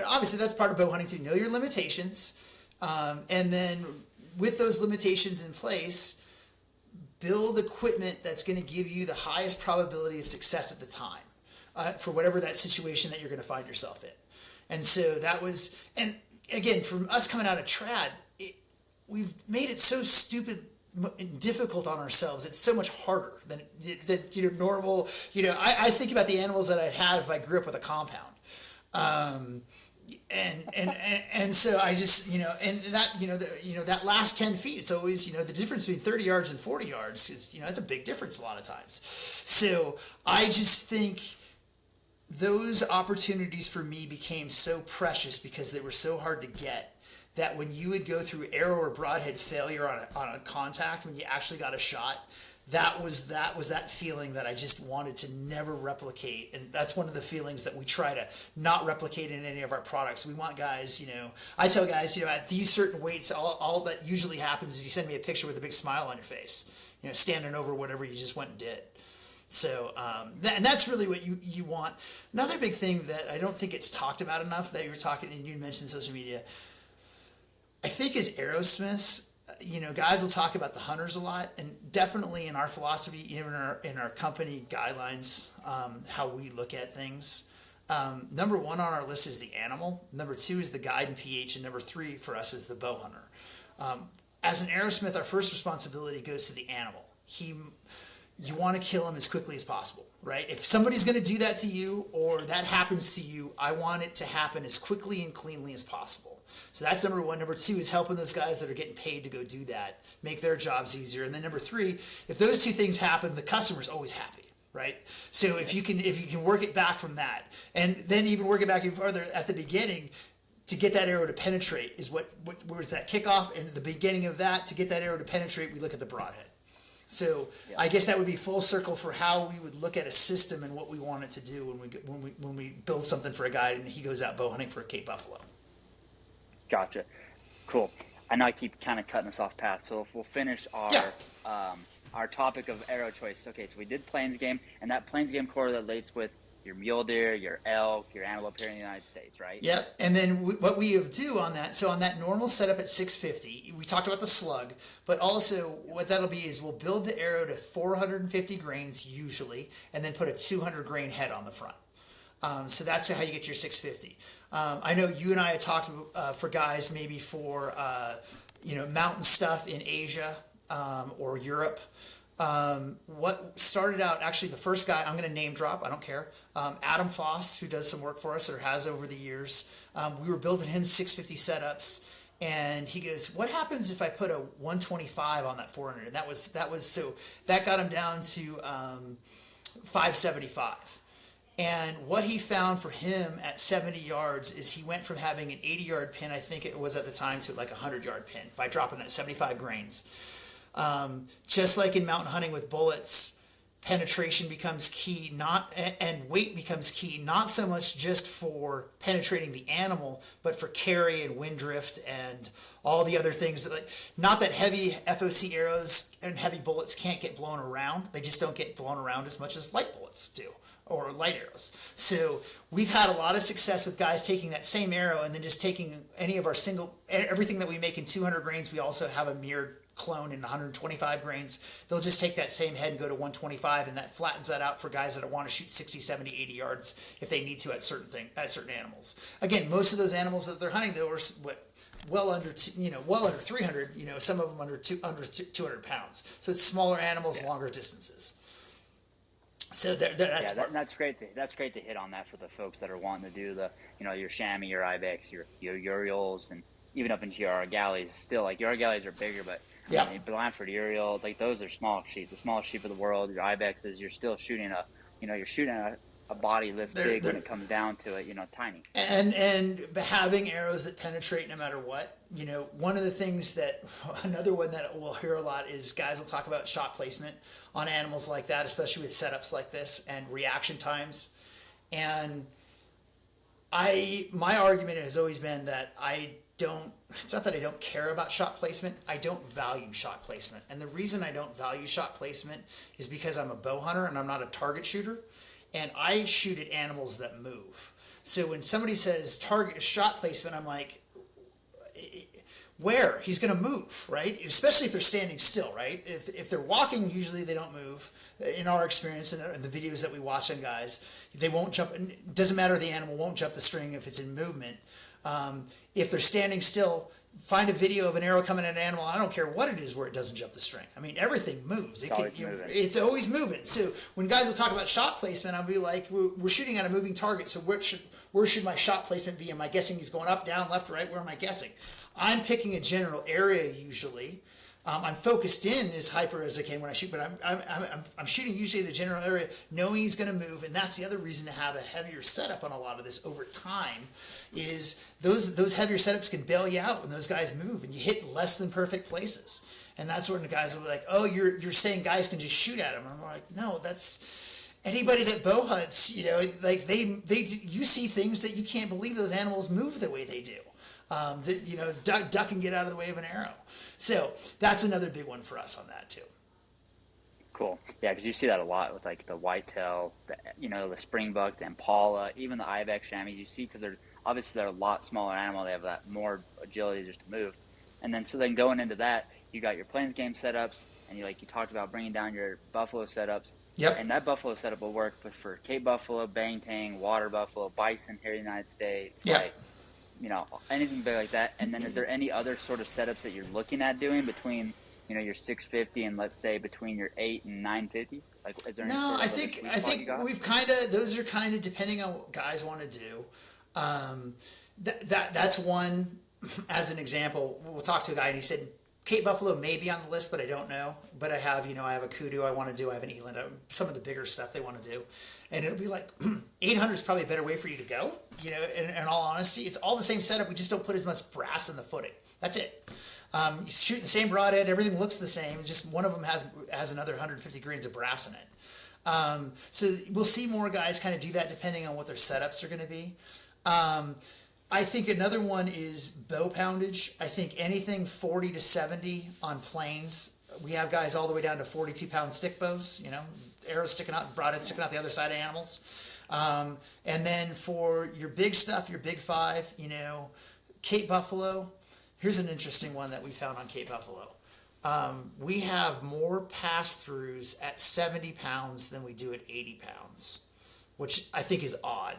obviously that's part of bow hunting too. Know your limitations, and then with those limitations in place, build equipment that's going to give you the highest probability of success at the time for whatever that situation that you're going to find yourself in. And so that was, and again, from us coming out of trad, we've made it so stupid and difficult on ourselves. It's so much harder than normal. I think about the animals that I'd have if I grew up with a compound, and so I just and that that last 10 feet. It's always the difference between 30 yards and 40 yards is that's a big difference a lot of times. So I just think those opportunities for me became so precious because they were so hard to get, that when you would go through arrow or broadhead failure on a contact, when you actually got a shot, that was that feeling that I just wanted to never replicate. And that's one of the feelings that we try to not replicate in any of our products. We want guys, I tell guys, at these certain weights, all that usually happens is you send me a picture with a big smile on your face, standing over whatever you just went and did. So, and that's really what you want. Another big thing that I don't think it's talked about enough that you were talking, and you mentioned social media, I think as arrowsmiths, guys will talk about the hunters a lot, and definitely in our philosophy, even in our company guidelines, how we look at things. Number one on our list is the animal. Number two is the guide and pH, and number three for us is the bow hunter. As an arrowsmith, our first responsibility goes to the animal. You want to kill him as quickly as possible, right? If somebody's going to do that to you or that happens to you, I want it to happen as quickly and cleanly as possible. So that's number one. Number two is helping those guys that are getting paid to go do that, make their jobs easier. And then number three, if those two things happen, the customer's always happy, right? So if you can work it back from that, and then even work it back even further at the beginning, to get that arrow to penetrate is where's that kickoff, and at the beginning of that, to get that arrow to penetrate, we look at the broadhead. So yeah. I guess that would be full circle for how we would look at a system and what we want it to do when we build something for a guy and he goes out bow hunting for a Cape buffalo. Gotcha. Cool. I know I keep kind of cutting us off path, so if we'll finish Yeah. our topic of arrow choice. Okay, so we did plains game, and that plains game correlates with your mule deer, your elk, your antelope here in the United States, right? Yep. And then what we do on that, so on that normal setup at 650, we talked about the slug, but also what that'll be is we'll build the arrow to 450 grains usually, and then put a 200 grain head on the front. So that's how you get your 650. I know you and I had talked for guys maybe for mountain stuff in Asia or Europe. What started out, actually the first guy, I'm going to name drop, I don't care, Adam Foss, who does some work for us or has over the years. We were building him 650 setups, and he goes, what happens if I put a 125 on that 400? And that got him down to 575. And what he found for him at 70 yards is he went from having an 80-yard pin, I think it was at the time, to like a 100-yard pin by dropping that 75 grains. Just like in mountain hunting with bullets, penetration becomes key, and weight becomes key, not so much just for penetrating the animal, but for carry and wind drift and all the other things that, not that heavy FOC arrows and heavy bullets can't get blown around. They just don't get blown around as much as light bullets do, or light arrows. So we've had a lot of success with guys taking that same arrow and then just taking any of our everything that we make in 200 grains. We also have a mirrored clone in 125 grains. They'll just take that same head and go to 125, and that flattens that out for guys that want to shoot 60, 70, 80 yards if they need to at certain animals. Again, most of those animals that they're hunting, though, are well under 300. Some of them under 200 pounds. So it's smaller animals, longer distances. So that's great. That's great to hit on that for the folks that are wanting to do the your chamois, your ibex, your Uriols, and even up into your argallies. Still, like your argallies are bigger, but Blanford, Uriel, like those are small sheep, the smallest sheep of the world. Your ibexes, you're still shooting a body that's big when it comes down to it, tiny. And having arrows that penetrate no matter what. One of the things another one that we'll hear a lot is guys will talk about shot placement on animals like that, especially with setups like this and reaction times. And my argument has always been that it's not that I don't care about shot placement, I don't value shot placement. And the reason I don't value shot placement is because I'm a bow hunter and I'm not a target shooter. And I shoot at animals that move. So when somebody says target shot placement, I'm like, where? He's going to move, right? Especially if they're standing still, right? If they're walking, usually they don't move. In our experience and the videos that we watch on guys, they won't jump. It doesn't matter, the animal won't jump the string if it's in movement. If they're standing still, find a video of an arrow coming at an animal. I don't care what it is where it doesn't jump the string. I mean, everything moves. It's always moving. So when guys will talk about shot placement, I'll be like, we're shooting at a moving target. So where should my shot placement be? Am I guessing he's going up, down, left, right? Where am I guessing? I'm picking a general area usually. I'm focused in as hyper as I can when I shoot, but I'm shooting usually at a general area, knowing he's going to move, and that's the other reason to have a heavier setup on a lot of this over time. Is those heavier setups can bail you out when those guys move, and you hit less than perfect places, and that's when the guys will be like, "Oh, you're saying guys can just shoot at them?" And I'm like, "No, that's anybody that bow hunts. Like you see things that you can't believe those animals move the way they do." Duck and get out of the way of an arrow. So that's another big one for us on that too. Cool. Yeah, because you see that a lot with like the whitetail, the springbuck, the impala, even the ibex chamois. You see, because they're a lot smaller animal. They have that more agility just to move. And then going into that, you got your plains game setups, and you talked about bringing down your buffalo setups. Yep. And that buffalo setup will work for Cape buffalo, bangtang, water buffalo, bison here in the United States. Yep. Anything big like that. And then is there any other sort of setups that you're looking at doing between, your 650 and let's say between your 8 and 950s? Like, is there any No, sort of I think we've those are kind of depending on what guys want to do. That's one, as an example. We'll talk to a guy and he said, Cape buffalo may be on the list, but I don't know. But I have a kudu I want to do. I have an eland, some of the bigger stuff they want to do. And it'll be like, 800 is probably a better way for you to go. In all honesty, it's all the same setup. We just don't put as much brass in the footing. That's it. You shoot the same broadhead. Everything looks the same. Just one of them has another 150 grains of brass in it. So we'll see more guys kind of do that depending on what their setups are going to be. I think another one is bow poundage. I think anything 40 to 70 on planes. We have guys all the way down to 42-pound stick bows, arrows sticking out, broadheads sticking out the other side of animals. And then for your big stuff, your big five, Cape Buffalo. Here's an interesting one that we found on Cape Buffalo. We have more pass-throughs at 70 pounds than we do at 80 pounds, which I think is odd.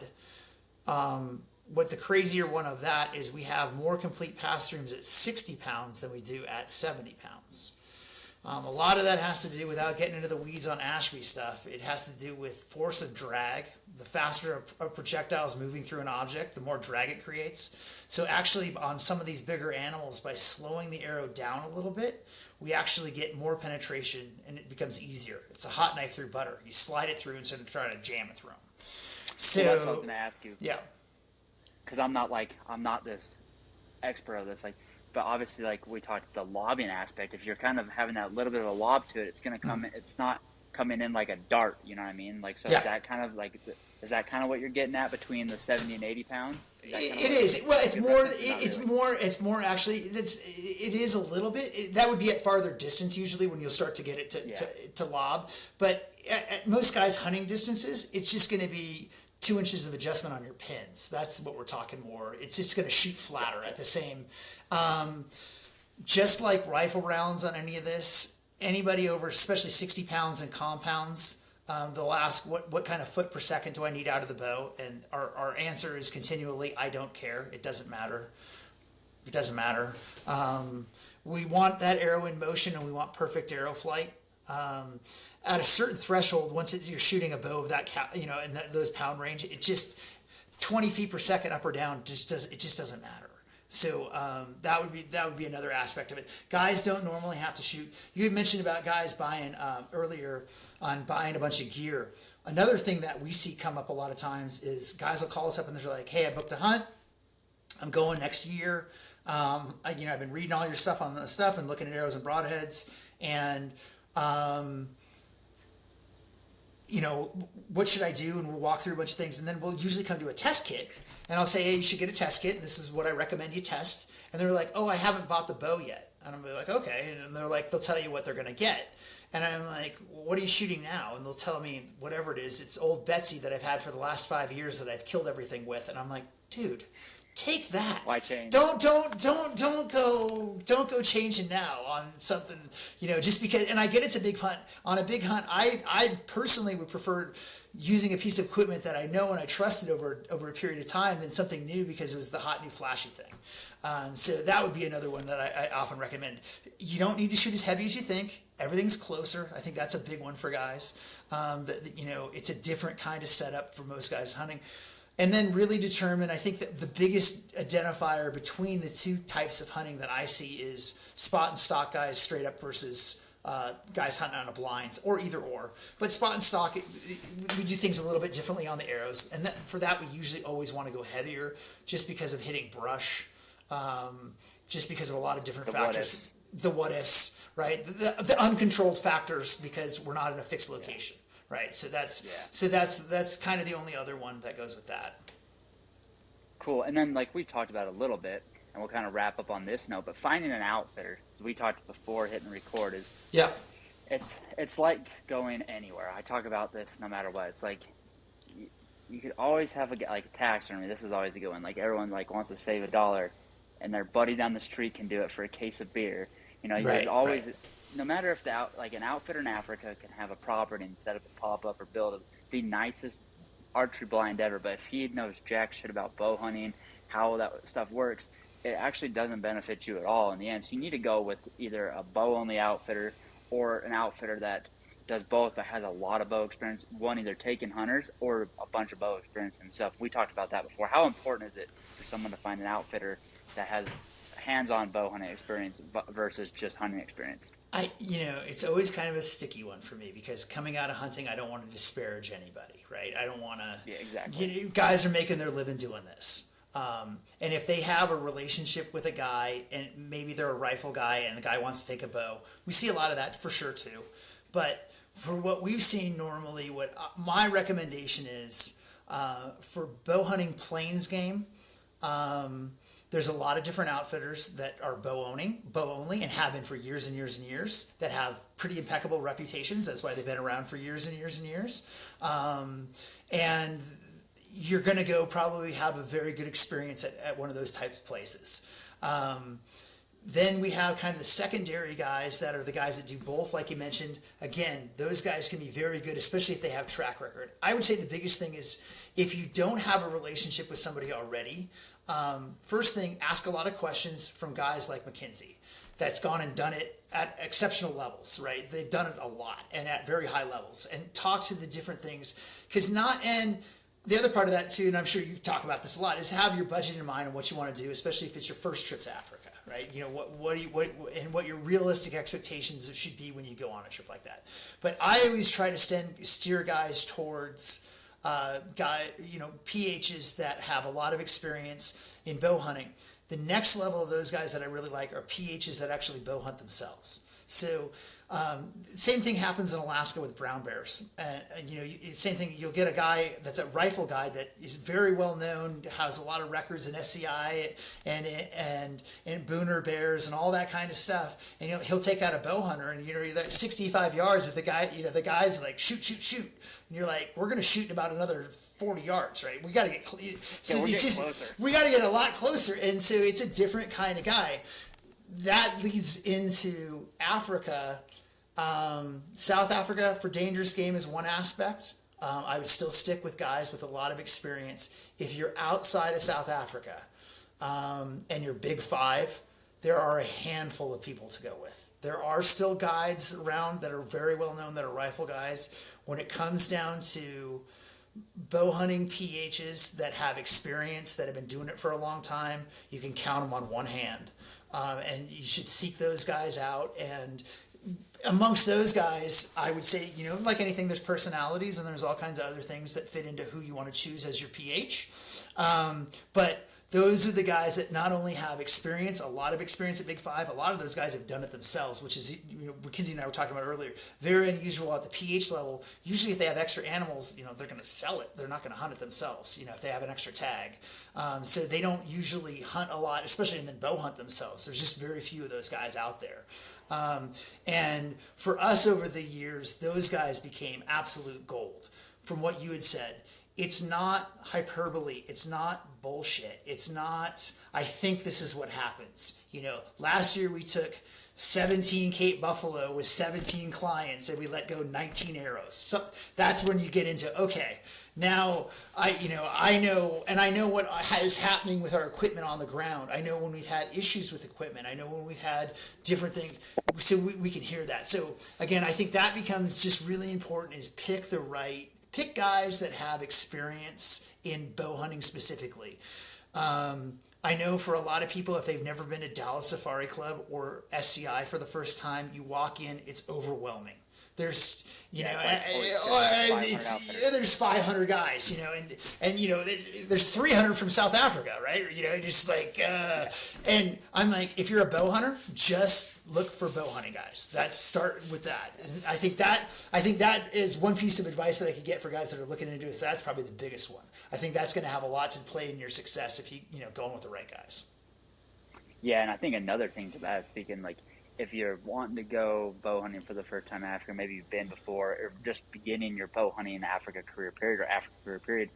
What the crazier one of that is we have more complete pass-throughs at 60 pounds than we do at 70 pounds. A lot of that has to do, without getting into the weeds on Ashby stuff, it has to do with force of drag. The faster a projectile is moving through an object, the more drag it creates. So actually on some of these bigger animals, by slowing the arrow down a little bit, we actually get more penetration and it becomes easier. It's a hot knife through butter. You slide it through instead of trying to jam it through them. So that's what I was going to ask you. Yeah. Because I'm not this expert of this, but obviously, we talked the lobbing aspect. If you're kind of having that little bit of a lob to it, it's going to come in. It's not coming in like a dart. You know what I mean? So yeah. Is that kind of what you're getting at between the 70 and 80 pounds? It is. Well, it's more. It's more. Actually, it is a little bit. That would be at farther distance usually when you'll start to get it to lob. But at most guys' hunting distances, it's just going to be 2 inches of adjustment on your pins. That's what we're talking more. It's just going to shoot flatter at the same. Just like rifle rounds on any of this, anybody over, especially 60 pounds in compounds, they'll ask what kind of foot per second do I need out of the bow? And our answer is continually, I don't care. It doesn't matter. It doesn't matter. We want that arrow in motion and we want perfect arrow flight. At a certain threshold, once you're shooting a bow of that, in those pound range, it just 20 feet per second up or down just doesn't matter. So that would be another aspect of it. Guys don't normally have to shoot. You had mentioned about guys buying earlier on buying a bunch of gear. Another thing that we see come up a lot of times is guys will call us up and they're like, "Hey, I booked a hunt. I'm going next year. I've been reading all your stuff on the stuff and looking at arrows and broadheads and." What should I do? And we'll walk through a bunch of things. And then we'll usually come to a test kit. And I'll say, hey, you should get a test kit. And this is what I recommend you test. And they're like, oh, I haven't bought the bow yet. And I'm like, okay. And they're like, they'll tell you what they're going to get. And I'm like, what are you shooting now? And they'll tell me whatever it is. It's old Betsy that I've had for the last 5 years that I've killed everything with. And I'm like, dude, take that. Why change? Don't go changing now on something, just because. And I get it's a big hunt. On a big hunt, I personally would prefer using a piece of equipment that I know and I trusted over a period of time than something new because it was the hot new flashy thing. So that would be another one that I often recommend. You don't need to shoot as heavy as you think. Everything's closer. I think that's a big one for guys. It's a different kind of setup for most guys hunting. And then really determine, I think that the biggest identifier between the two types of hunting that I see is spot and stock guys straight up versus guys hunting on a blinds, or either or. But spot and stock, we do things a little bit differently on the arrows. And for that, we usually always want to go heavier just because of hitting brush, just because of a lot of different factors. The what ifs, right? The uncontrolled factors because we're not in a fixed location. Yeah. Right, so that's kind of the only other one that goes with that. Cool, and then we talked about a little bit, and we'll kind of wrap up on this note. But finding an outfitter, as we talked before hitting record, is it's like going anywhere. I talk about this no matter what. It's like you could always have a taxidermy. This is always a good one. Everyone wants to save $1, and their buddy down the street can do it for a case of beer. There's always. Right. No matter if an outfitter in Africa can have a property and set up a pop-up or build the nicest archery blind ever, but if he knows jack shit about bow hunting, how that stuff works, it actually doesn't benefit you at all in the end. So you need to go with either a bow-only outfitter or an outfitter that does both but has a lot of bow experience, one either taking hunters or a bunch of bow experience himself. We talked about that before. How important is it for someone to find an outfitter that has hands-on bow hunting experience versus just hunting experience? It's always kind of a sticky one for me because coming out of hunting, I don't want to disparage anybody, right? I don't want to. Yeah, exactly. Guys are making their living doing this, and if they have a relationship with a guy, and maybe they're a rifle guy, and the guy wants to take a bow, we see a lot of that for sure too. But for what we've seen normally, what my recommendation is for bow hunting plains game. There's a lot of different outfitters that are bow only, and have been for years and years and years, that have pretty impeccable reputations. That's why they've been around for years and years and years. And you're going to go probably have a very good experience at one of those types of places. Then we have kind of the secondary guys that are the guys that do both, like you mentioned. Again, those guys can be very good, especially if they have track record. I would say the biggest thing is if you don't have a relationship with somebody already, first thing, ask a lot of questions from guys like McKinsey that's gone and done it at exceptional levels, right? They've done it a lot and at very high levels, and talk to the different things. And the other part of that too, and I'm sure you've talked about this a lot, is have your budget in mind and what you want to do, especially if it's your first trip to Africa, right? You know, what your realistic expectations should be when you go on a trip like that. But I always try to steer guys towards PHs that have a lot of experience in bow hunting. The next level of those guys that I really like are PHs that actually bow hunt themselves. So same thing happens in Alaska with brown bears. Same thing, you'll get a guy that's a rifle guy that is very well known, has a lot of records in SCI and booner bears and all that kind of stuff. And he'll take out a bow hunter, and you're at 65 yards, and the guy's like shoot, and you're like, we're gonna shoot in about another 40 yards, right? We got to get closer. We got to get a lot closer, and so it's a different kind of guy. That leads into Africa. South Africa for dangerous game is one aspect. I would still stick with guys with a lot of experience. If you're outside of South Africa and you're Big Five, there are a handful of people to go with. There are still guides around that are very well known that are rifle guys. When it comes down to bow hunting PHs that have experience, that have been doing it for a long time, you can count them on one hand. And you should seek those guys out. And amongst those guys, I would say, like anything, there's personalities and there's all kinds of other things that fit into who you want to choose as your PH. But those are the guys that not only have experience, a lot of experience at Big Five, a lot of those guys have done it themselves, which is, McKinsey and I were talking about earlier, very unusual at the PH level. Usually if they have extra animals, they're going to sell it. They're not going to hunt it themselves, if they have an extra tag. So they don't usually hunt a lot, especially and then bow hunt themselves. There's just very few of those guys out there. And for us over the years, those guys became absolute gold. From what you had said, it's not hyperbole. It's not bullshit. It's not, I think this is what happens. Last year we took 17 Cape Buffalo with 17 clients and we let go 19 arrows. So that's when you get into, okay, now I know what is happening with our equipment on the ground. I know when we've had issues with equipment. I know when we've had different things. So we can hear that. So again, I think that becomes just really important, is pick guys that have experience in bow hunting specifically. I know for a lot of people, if they've never been to Dallas Safari Club or SCI for the first time, you walk in, it's overwhelming. There's, there's 500 guys, and there's 300 from South Africa, right? Just like, and I'm like, if you're a bow hunter, just look for bow hunting guys. Start with that. I think that is one piece of advice that I could get for guys that are looking into it. So that's probably the biggest one. I think that's going to have a lot to play in your success if you going with the right guys. Yeah, and I think another thing to that, speaking like, if you're wanting to go bow hunting for the first time in Africa, maybe you've been before, or just beginning your bow hunting in Africa career period,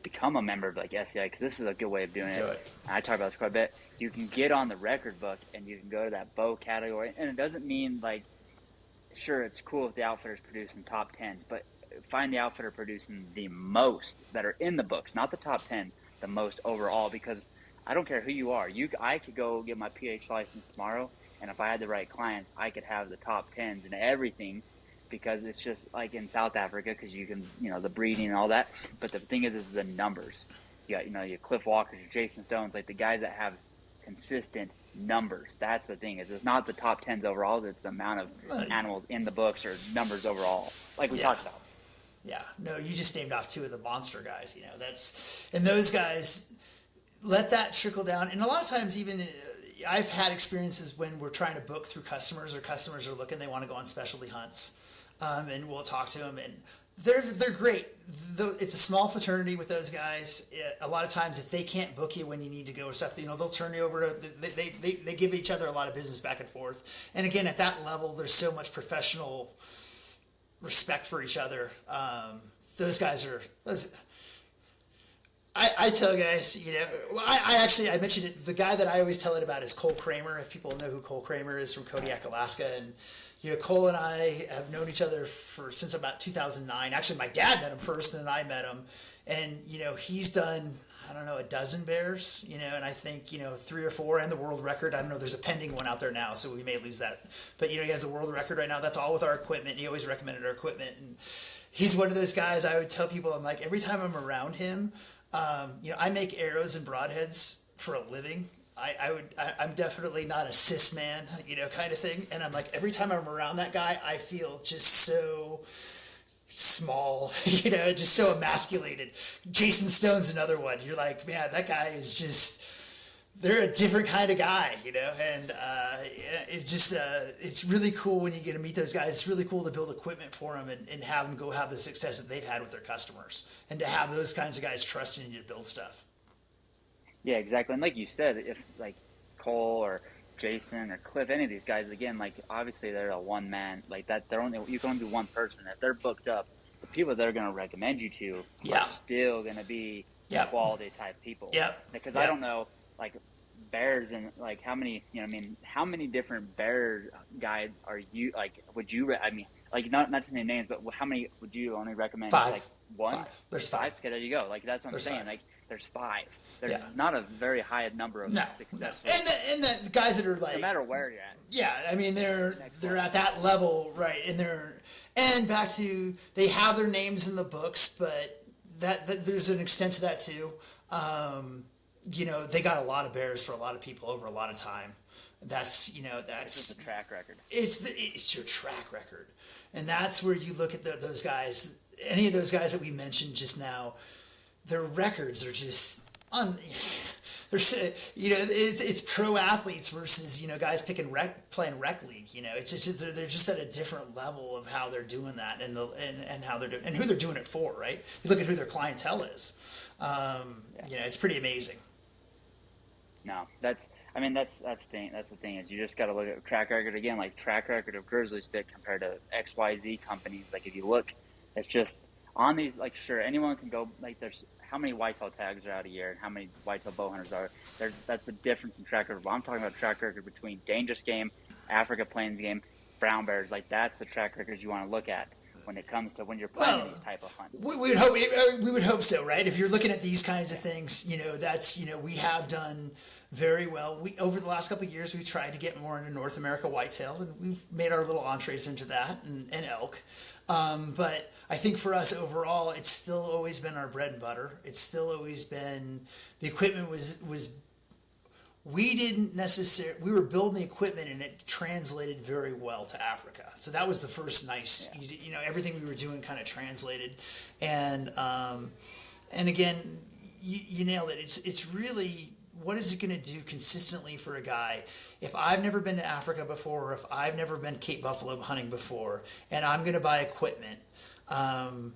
become a member of like SCI, because this is a good way of doing it. And I talk about this quite a bit. You can get on the record book and you can go to that bow category, and it doesn't mean like, sure, it's cool if the outfitter's producing top 10s, but find the outfitter producing the most that are in the books, not the top 10, the most overall, because I don't care who you are. I could go get my PH license tomorrow, and if I had the right clients, I could have the top 10s and everything, because it's just like in South Africa, because you can, the breeding and all that. But the thing is the numbers. You got, your Cliff Walkers, your Jason Stones, like the guys that have consistent numbers. That's the thing, is it's not the top 10s overall, it's the amount of animals in the books or numbers overall, like we talked about. Yeah, no, you just named off two of the monster guys, and those guys, let that trickle down. And a lot of times even I've had experiences when we're trying to book through customers, or customers are looking, they want to go on specialty hunts, and we'll talk to them, and They're great. It's a small fraternity with those guys. A lot of times, if they can't book you when you need to go or stuff, they'll turn you over to. They give each other a lot of business back and forth. And again, at that level, there's so much professional respect for each other. Those guys are. I tell guys, I mentioned it. The guy that I always tell it about is Cole Kramer. If people know who Cole Kramer is from Kodiak, Alaska, and Cole and I have known each other since about 2009. Actually, my dad met him first, and then I met him. And he's done, I don't know, a dozen bears. And I think 3 or 4 and the world record. I don't know. There's a pending one out there now, so we may lose that. But he has the world record right now. That's all with our equipment. He always recommended our equipment, and he's one of those guys. I would tell people, I'm like, every time I'm around him. I make arrows and broadheads for a living. I'm definitely not a cis man, kind of thing. And I'm like, every time I'm around that guy, I feel just so small, just so emasculated. Jason Stone's another one. You're like, man, that guy is just, they're a different kind of guy, and it's really cool when you get to meet those guys. It's really cool to build equipment for them and have them go have the success that they've had with their customers, and to have those kinds of guys trusting you to build stuff. Yeah, exactly. And like you said, if like Cole or Jason or Cliff, any of these guys, again, like obviously they're a one man, like that. You can only be one person. If they're booked up, the people they're going to recommend you to are still going to be quality type people. Yeah. Because I don't know, like bears and like how many, how many different bear guides are you like? Would you? Like not to name names, but how many would you only recommend? 5. Like one. 5. There's 5. Okay, there you go. Like that's what I'm saying. 5. Like. There's 5. There's not a very high number of successful. No. And the guys that are like, no matter where you're at. Yeah, they're at that level, right? And back to, they have their names in the books, but that there's an extent to that too. They got a lot of bears for a lot of people over a lot of time. That's it's a track record. It's your track record, and that's where you look at those guys. Any of those guys that we mentioned just now. Their records are just it's pro athletes versus guys playing rec league. It's just they're just at a different level of how they're doing that and how they're doing and who they're doing it for. Right? You look at who their clientele is. It's pretty amazing. No, that's the thing is you just got to look at track record again, like track record of Grizzly Stik compared to XYZ companies. Like if you look, it's just. On these, like, sure, anyone can go, like, there's how many whitetail tags are out a year and how many whitetail bow hunters are. That's a difference in track record. But I'm talking about track record between dangerous game, Africa plains game, brown bears. Like, that's the track records you want to look at when it comes to when you're planning these type of hunts. We would hope so, right? If you're looking at these kinds of things, that's, we have done very well. Over the last couple of years, we've tried to get more into North America whitetail, and we've made our little entrees into that and elk. But I think for us overall, it's still always been our bread and butter. It's still always been, the equipment was we didn't necessarily, we were building the equipment and it translated very well to Africa. So that was the first nice, easy, everything we were doing kind of translated. And again, you nailed it. It's really, what is it going to do consistently for a guy? If I've never been to Africa before, or if I've never been Cape Buffalo hunting before, and I'm going to buy equipment, I'm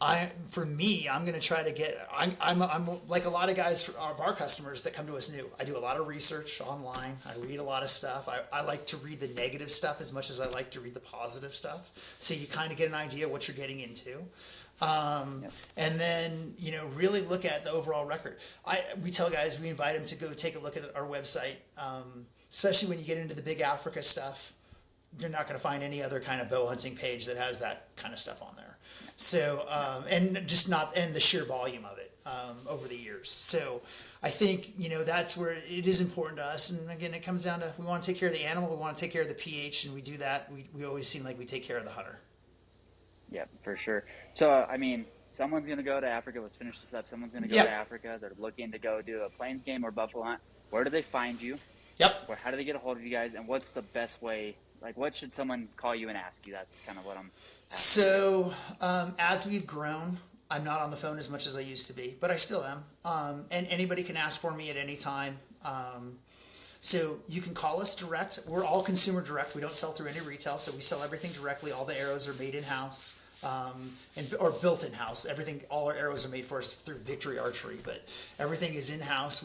going to try to get. I'm like a lot of guys of our customers that come to us new. I do a lot of research online. I read a lot of stuff. I like to read the negative stuff as much as I like to read the positive stuff. So you kind of get an idea what you're getting into. And then, really look at the overall record. We tell guys, we invite them to go take a look at our website, especially when you get into the big Africa stuff. You're not going to find any other kind of bow hunting page that has that kind of stuff on there. So, and the sheer volume of it over the years. So I think, that's where it is important to us. And again, it comes down to, we want to take care of the animal, we want to take care of the pH, and we do that. We always seem like we take care of the hunter. Yeah, for sure. So, someone's going to go to Africa. Let's finish this up. Someone's going to go to Africa. They're looking to go do a plains game or buffalo hunt. Where do they find you? Yep. How do they get a hold of you guys? And what's the best way? Like, what should someone call you and ask you? That's kind of what I'm asking. So, as we've grown, I'm not on the phone as much as I used to be, but I still am. And anybody can ask for me at any time. So you can call us direct. We're all consumer direct. We don't sell through any retail, so we sell everything directly. All the arrows are made in-house. or built in house. Everything, all our arrows are made for us through Victory Archery, but everything is in house.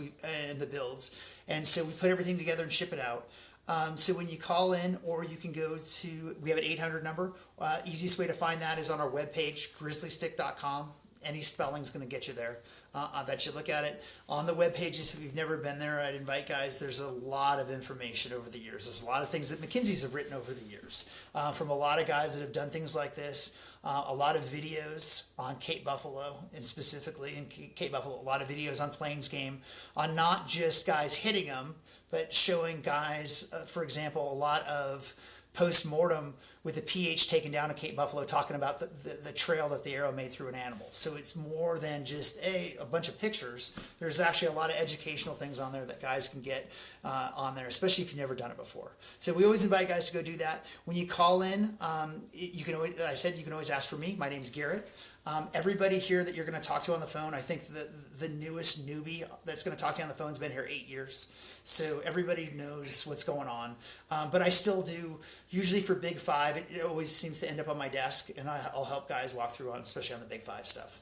In the builds, and so we put everything together and ship it out. So when you call in, or you can go to, we have an 800 number. Easiest way to find that is on our webpage, grizzlystik.com. Any spelling's going to get you there. I bet you look at it on the web pages. If you've never been there, I'd invite guys. There's a lot of information over the years. There's a lot of things that McKinsey's have written over the years from a lot of guys that have done things like this. A lot of videos on Cape Buffalo, and specifically in Cape Buffalo, a lot of videos on Plains game, on not just guys hitting them, but showing guys, for example, a lot of post-mortem with a pH taken down at Cape Buffalo, talking about the trail that the arrow made through an animal. So it's more than just a bunch of pictures. There's actually a lot of educational things on there that guys can get on there, especially if you've never done it before. So we always invite guys to go do that. When you call in, you can always, I said, you can always ask for me. My name's Garrett. Everybody here that you're going to talk to on the phone, I think the newest newbie that's going to talk to you on the phone has been here 8 years. So everybody knows what's going on. But I still do, usually for Big Five, it always seems to end up on my desk, and I'll help guys walk through on, especially on the Big Five stuff.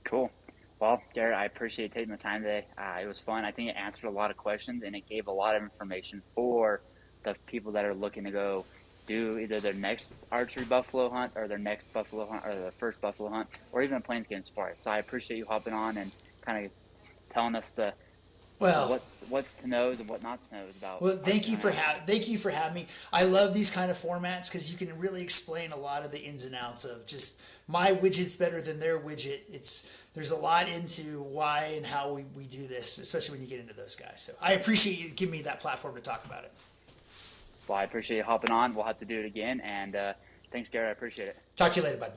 Cool. Well, Garrett, I appreciate you taking the time today. It was fun. I think it answered a lot of questions, and it gave a lot of information for the people that are looking to go do either their next archery buffalo hunt, or their next buffalo hunt, or their first buffalo hunt, or even a Plains game safari. So I appreciate you hopping on and kind of telling us what's to knows and what not to knows about. Well, thank you for having me. I love these kind of formats because you can really explain a lot of the ins and outs of just my widget's better than their widget. There's a lot into why and how we do this, especially when you get into those guys. So I appreciate you giving me that platform to talk about it. Well, I appreciate you hopping on. We'll have to do it again. And thanks, Garrett. I appreciate it. Talk to you later, bud.